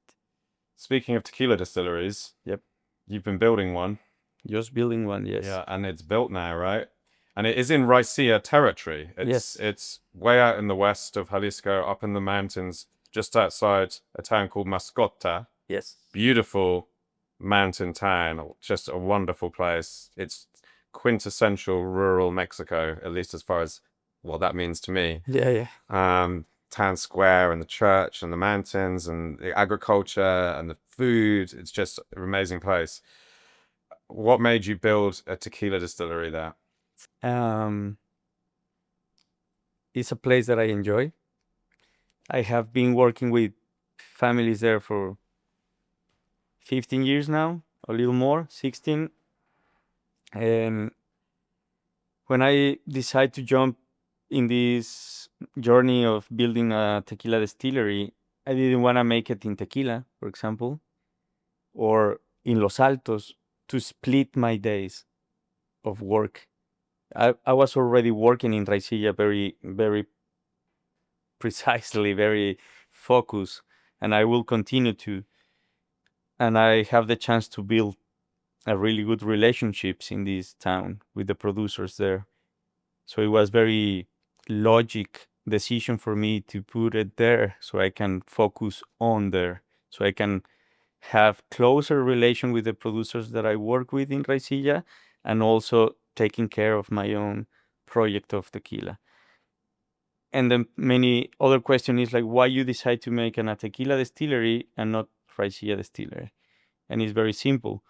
Speaker 1: Speaking of tequila distilleries,
Speaker 2: Yep.
Speaker 1: you've been building one.
Speaker 2: Just building one, yes.
Speaker 1: Yeah, and it's built now, right? And it is in Raicilla territory.
Speaker 2: Yes.
Speaker 1: It's way out in the west of Jalisco, up in the mountains, just outside a town called Mascota.
Speaker 2: Yes.
Speaker 1: Beautiful mountain town, just a wonderful place. It's quintessential rural Mexico, at least as far as what that means to me.
Speaker 2: Yeah.
Speaker 1: Town square and the church and the mountains and the agriculture and the food. It's just an amazing place. What made you build a tequila distillery there?
Speaker 2: It's a place that I enjoy. I have been working with families there for 15 years now, a little more, 16. And when I decided to jump in this journey of building a tequila distillery, I didn't want to make it in Tequila, for example, or in Los Altos, to split my days of work. I was already working in Raicilla very, very precisely, very focused, and I will continue to. And I have the chance to build a really good relationships in this town with the producers there. So it was very logic decision for me to put it there so I can focus on there, so I can have closer relation with the producers that I work with in Raicilla, and also taking care of my own project of tequila. And then many other question is like, why you decide to make a tequila distillery and not Raicilla distillery? And it's very simple.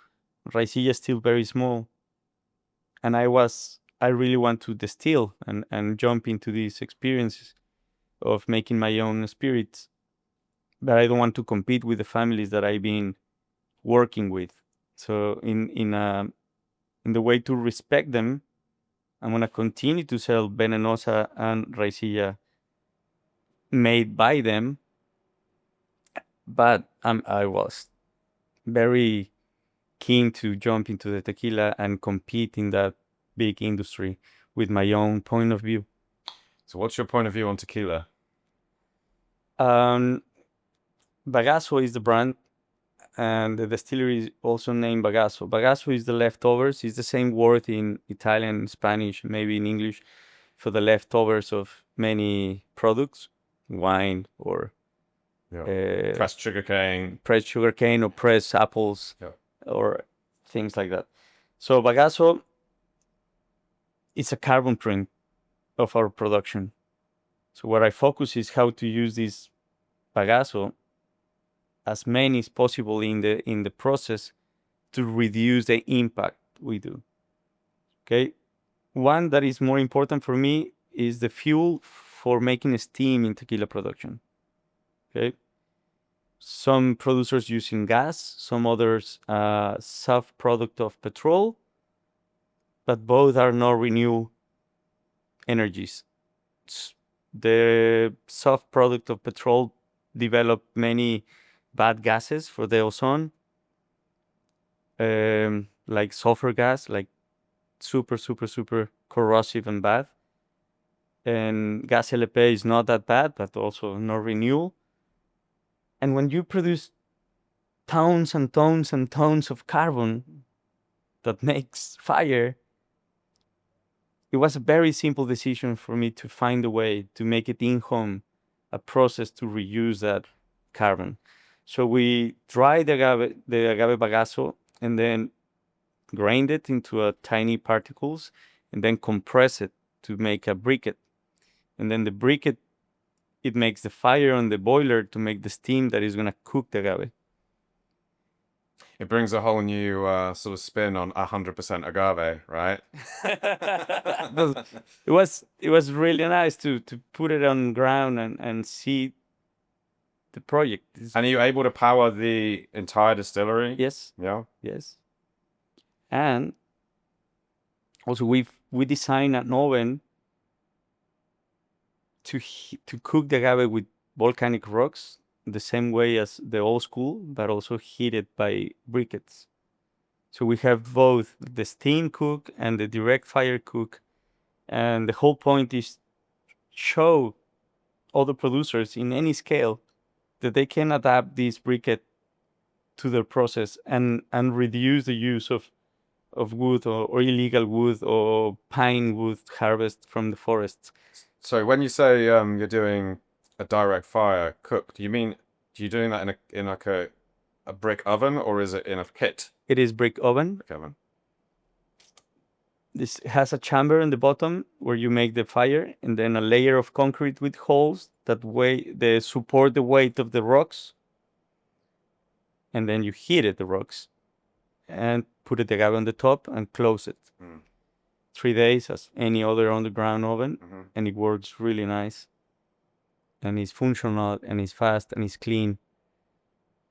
Speaker 2: Raicilla is still very small, and I really want to distill and jump into these experiences of making my own spirits, but I don't want to compete with the families that I've been working with. So in the way to respect them, I'm gonna continue to sell Venenosa and Raicilla made by them, but I was very keen to jump into the tequila and compete in that big industry with my own point of view.
Speaker 1: So what's your point of view on tequila?
Speaker 2: Bagasso is the brand, and the distillery is also named Bagasso. Bagasso is the leftovers. It's the same word in Italian, Spanish, maybe in English, for the leftovers of many products, wine or
Speaker 1: Pressed sugarcane.
Speaker 2: pressed sugarcane or pressed apples,
Speaker 1: Yeah.
Speaker 2: or things like that. So Bagasso is a carbon print of our production. So what I focus is how to use this Bagasso as many as possible in the process to reduce the impact we do. Okay, one that is more important for me is the fuel for making steam in tequila production. Okay, Some producers using gas, some others soft product of petrol, but both are not renewable energies. The soft product of petrol develop many bad gases for the ozone, like sulfur gas, like super, super, super corrosive and bad. And gas LP is not that bad, but also not renewable. And when you produce tons and tons and tons of carbon that makes fire, it was a very simple decision for me to find a way to make it in-home, a process to reuse that carbon. So we dried the agave bagazo, and then grind it into tiny particles, and then compress it to make a briquette. And then the briquette, it makes the fire on the boiler to make the steam that is going to cook the agave.
Speaker 1: It brings a whole new sort of spin on 100% agave, right?
Speaker 2: It was really nice to put it on ground and see the project.
Speaker 1: And are you able to power the entire distillery?
Speaker 2: Yes.
Speaker 1: Yeah.
Speaker 2: Yes. And also we designed an oven to cook the agave with volcanic rocks, the same way as the old school, but also heated by briquettes. So we have both the steam cook and the direct fire cook. And the whole point is show other producers in any scale that they can adapt this briquette to their process and reduce the use of wood or illegal wood or pine wood harvest from the forests.
Speaker 1: So when you say you're doing a direct fire cook, do you doing that in like a brick oven, or is it in a kit?
Speaker 2: It is brick oven.
Speaker 1: Brick oven.
Speaker 2: This has a chamber in the bottom where you make the fire, and then a layer of concrete with holes that they support the weight of the rocks. And then you heat it, the rocks, and put the agave on the top and close it. 3 days as any other underground oven, and it works really nice. And it's functional, and it's fast, and it's clean.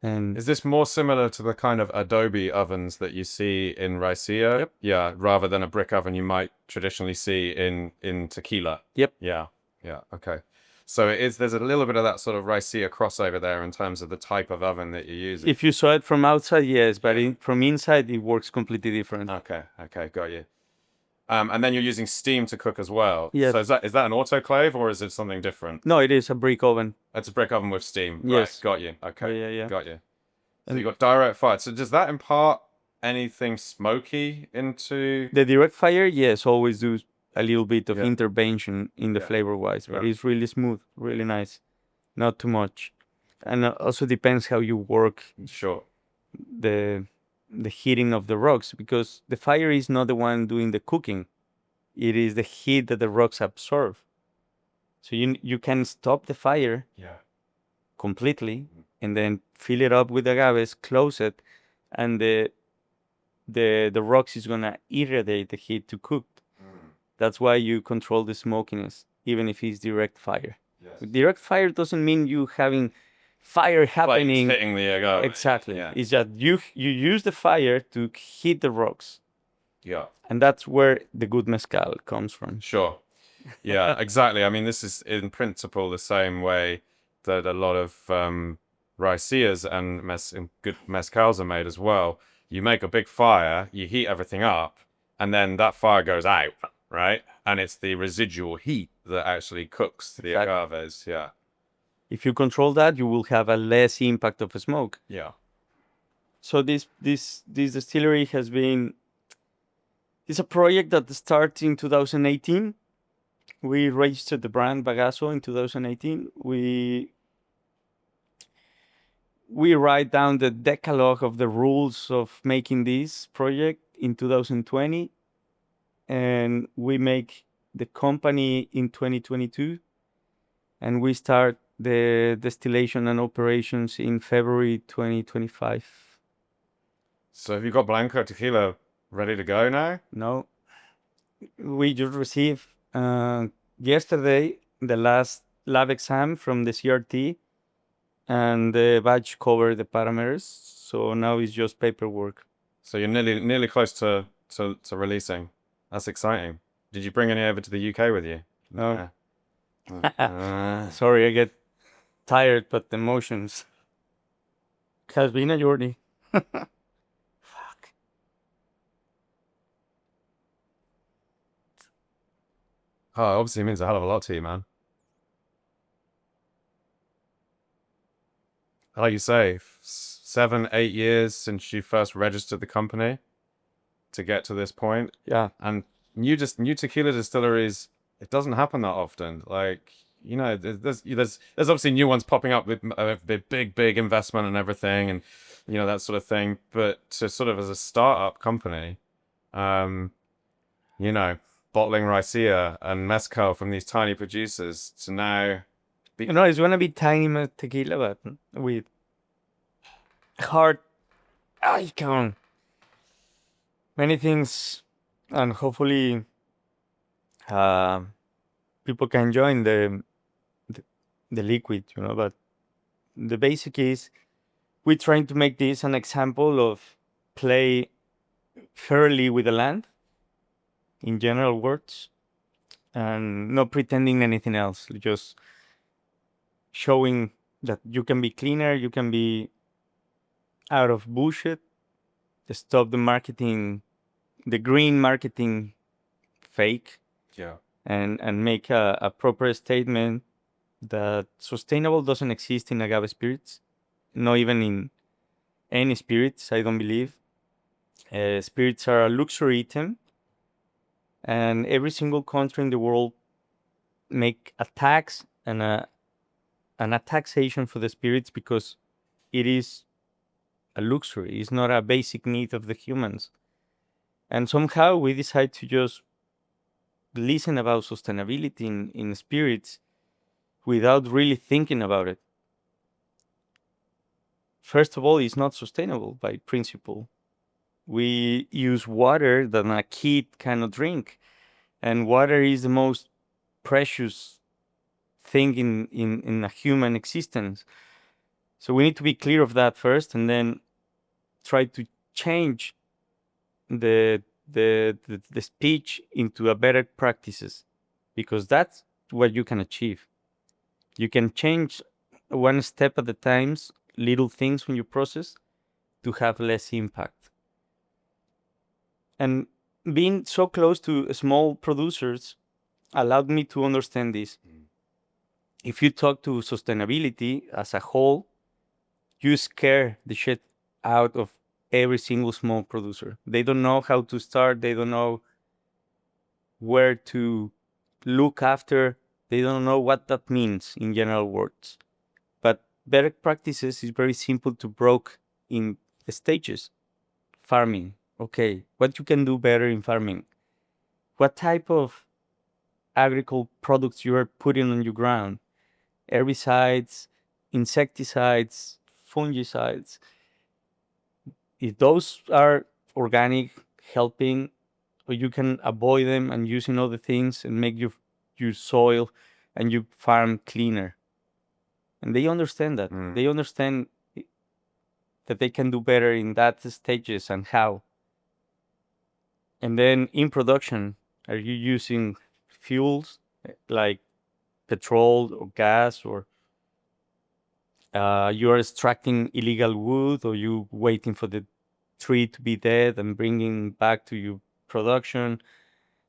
Speaker 2: And
Speaker 1: is this more similar to the kind of adobe ovens that you see in Raicilla?
Speaker 2: Yep.
Speaker 1: Yeah, rather than a brick oven you might traditionally see in Tequila.
Speaker 2: Yep.
Speaker 1: Yeah. Okay. So there's a little bit of that sort of Raicilla crossover there in terms of the type of oven that you're using.
Speaker 2: If you saw it from outside, yes, but from inside it works completely different.
Speaker 1: Okay, got you. And then you're using steam to cook as well.
Speaker 2: Yes.
Speaker 1: So is that an autoclave, or is it something different?
Speaker 2: No, it is a brick oven.
Speaker 1: It's a brick oven with steam.
Speaker 2: Yes.
Speaker 1: Right, got you. Okay.
Speaker 2: Yeah.
Speaker 1: Got you. So you got direct fire. So does that impart anything smoky into
Speaker 2: the direct fire? Yes, always do a little bit of
Speaker 1: Yeah.
Speaker 2: intervention in the flavor wise, but
Speaker 1: Yeah.
Speaker 2: it's really smooth, really nice, not too much. And also depends how you work
Speaker 1: Sure.
Speaker 2: the heating of the rocks, because the fire is not the one doing the cooking. It is the heat that the rocks absorb. So you can stop the fire
Speaker 1: Yeah.
Speaker 2: completely and then fill it up with agaves, close it, and the rocks is gonna irradiate the heat to cook. That's why you control the smokiness, even if it's direct fire.
Speaker 1: Yes.
Speaker 2: Direct fire doesn't mean you having fire happening.
Speaker 1: Like hitting the agave.
Speaker 2: Exactly.
Speaker 1: Yeah.
Speaker 2: It's that you use the fire to heat the rocks.
Speaker 1: Yeah.
Speaker 2: And that's where the good mezcal comes from.
Speaker 1: Sure. Yeah, exactly. I mean, this is in principle the same way that a lot of raicillas and good mezcals are made as well. You make a big fire, you heat everything up, and then that fire goes out, right? And it's the residual heat that actually cooks the agaves. Yeah.
Speaker 2: If you control that, you will have a less impact of smoke.
Speaker 1: Yeah.
Speaker 2: So this distillery has been... It's a project that started in 2018. We registered the brand Bagazo in 2018. We write down the decalogue of the rules of making this project in 2020. And we make the company in 2022. And we start the distillation and operations in February 2025.
Speaker 1: So have you got Blanco Tequila ready to go now?
Speaker 2: No. We just received yesterday the last lab exam from the CRT, and the batch covered the parameters. So now it's just paperwork.
Speaker 1: So you're nearly close to releasing. That's exciting. Did you bring any over to the UK with you?
Speaker 2: No.
Speaker 1: Uh,
Speaker 2: Sorry, I get tired, but the emotions has been a journey. Fuck.
Speaker 1: oh, obviously it means a hell of a lot to you, man. Like you say, 7, 8 years since you first registered the company to get to this point.
Speaker 2: Yeah.
Speaker 1: And new tequila distilleries, it doesn't happen that often. Like, you know, there's obviously new ones popping up with big investment and everything, and you know that sort of thing. But to sort of as a startup company, you know, bottling raicilla and mezcal from these tiny producers to now,
Speaker 2: You know, it's gonna be tiny tequila, but with hard icon. Many things, and hopefully, people can join the liquid. You know, but the basic is we're trying to make this an example of play fairly with the land, in general words, and not pretending anything else. Just showing that you can be cleaner, you can be out of bullshit, stop the marketing, the green marketing fake,
Speaker 1: yeah,
Speaker 2: and make a proper statement that sustainable doesn't exist in agave spirits, not even in any spirits, I don't believe. Spirits are a luxury item, and every single country in the world make a tax and a taxation for the spirits because it is a luxury. It's not a basic need of the humans. And somehow we decide to just listen about sustainability in spirits without really thinking about it. First of all, it's not sustainable by principle. We use water that a kid cannot drink, and water is the most precious thing in a human existence. So we need to be clear of that first, and then try to change the speech into a better practices, because that's what you can achieve. You can change one step at a time, little things from your process to have less impact. And being so close to small producers allowed me to understand this. If you talk to sustainability as a whole, you scare the shit out of every single small producer. They don't know how to start. They don't know where to look after. They don't know what that means in general words. But better practices is very simple to broke in stages. Farming. Okay, what you can do better in farming? What type of agricultural products you are putting on your ground? Herbicides, insecticides, fungicides. If those are organic, helping, or you can avoid them and using other things and make your soil and your farm cleaner. And they understand that. They understand that they can do better in that stages and how. And then in production, are you using fuels like petrol or gas, or you are extracting illegal wood, or you waiting for the tree to be dead and bringing back to your production?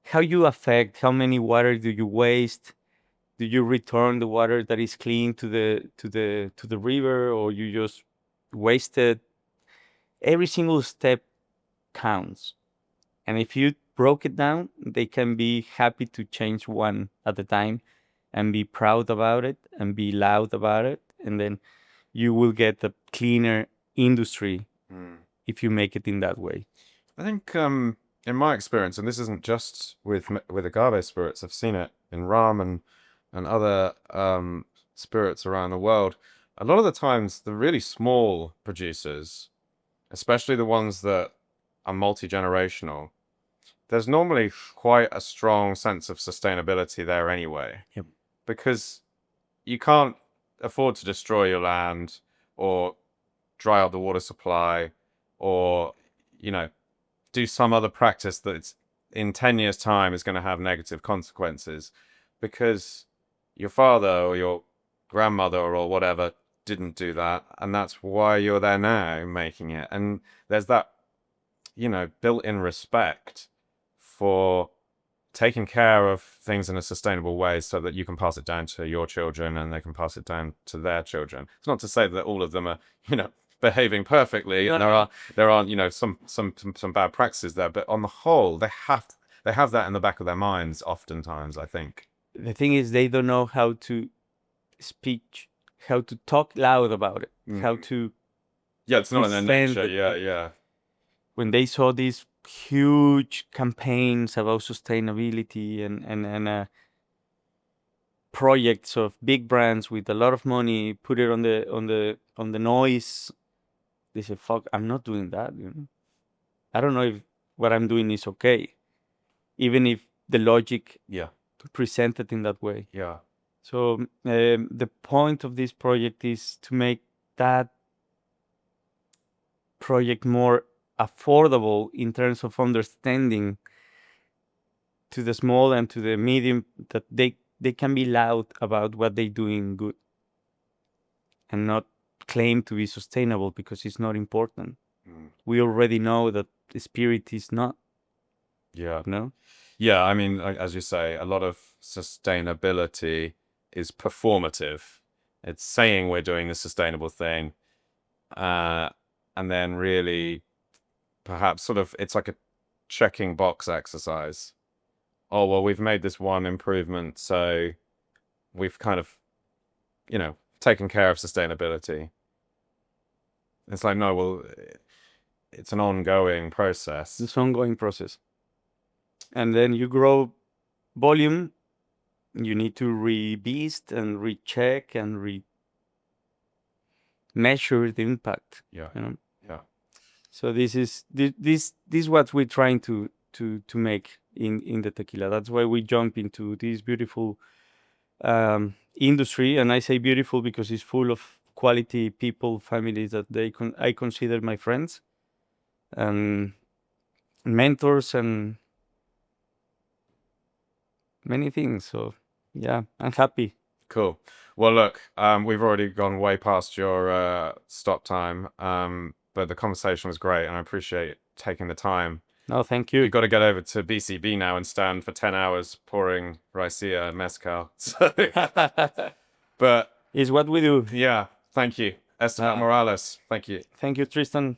Speaker 2: How you affect, how many water do you waste? Do you return the water that is clean to the river, or you just waste it? Every single step counts. And if you broke it down, they can be happy to change one at a time and be proud about it and be loud about it. And then you will get a cleaner industry if you make it in that way.
Speaker 1: I think in my experience, and this isn't just with agave spirits, I've seen it in rum and other spirits around the world. A lot of the times, the really small producers, especially the ones that are multi-generational, there's normally quite a strong sense of sustainability there anyway.
Speaker 2: Yep.
Speaker 1: Because you can't afford to destroy your land or dry out the water supply or, you know, do some other practice that's in 10 years' time is going to have negative consequences because your father or your grandmother or whatever didn't do that. And that's why you're there now making it. And there's that, you know, built-in respect for taking care of things in a sustainable way so that you can pass it down to your children and they can pass it down to their children. It's not to say that all of them are, you know, behaving perfectly. There are, you know, some bad practices there, but on the whole, they have that in the back of their minds oftentimes, I think.
Speaker 2: The thing is, they don't know how to speak, how to talk loud about it, how to.
Speaker 1: Yeah, it's not in their
Speaker 2: defend
Speaker 1: nature.
Speaker 2: it.
Speaker 1: Yeah.
Speaker 2: When they saw these huge campaigns about sustainability and projects of big brands with a lot of money, put it on the noise, they say, "Fuck, I'm not doing that." You know, I don't know if what I'm doing is okay, even if the logic
Speaker 1: Yeah.
Speaker 2: presented in that way.
Speaker 1: Yeah.
Speaker 2: So the point of this project is to make that project more affordable in terms of understanding to the small and to the medium, that they can be loud about what they doing good and not claim to be sustainable because it's not important. We already know that the spirit is not.
Speaker 1: Yeah.
Speaker 2: No.
Speaker 1: Yeah, I mean, as you say, a lot of sustainability is performative. It's saying we're doing the sustainable thing, and then really, perhaps sort of, it's like a checking box exercise. Oh, well, we've made this one improvement, so we've kind of, you know, taken care of sustainability. It's like, no, well, it's an ongoing process.
Speaker 2: It's an ongoing process. And then you grow volume, you need to rebeast and recheck and measure the impact.
Speaker 1: Yeah.
Speaker 2: You know?
Speaker 1: Yeah.
Speaker 2: So this is what we're trying to make in the tequila. That's why we jump into this beautiful industry, and I say beautiful because it's full of quality people, families that I consider my friends and mentors and many things. So yeah, I'm happy.
Speaker 1: Cool. Well, look, we've already gone way past your stop time, but the conversation was great, and I appreciate taking the time.
Speaker 2: No, thank you.
Speaker 1: You've got to get over to BCB now and stand for 10 hours pouring Raicilla and Mezcal. So, but
Speaker 2: It's what we do.
Speaker 1: yeah, thank you. Esteban Morales, thank you.
Speaker 2: Thank you, Tristan.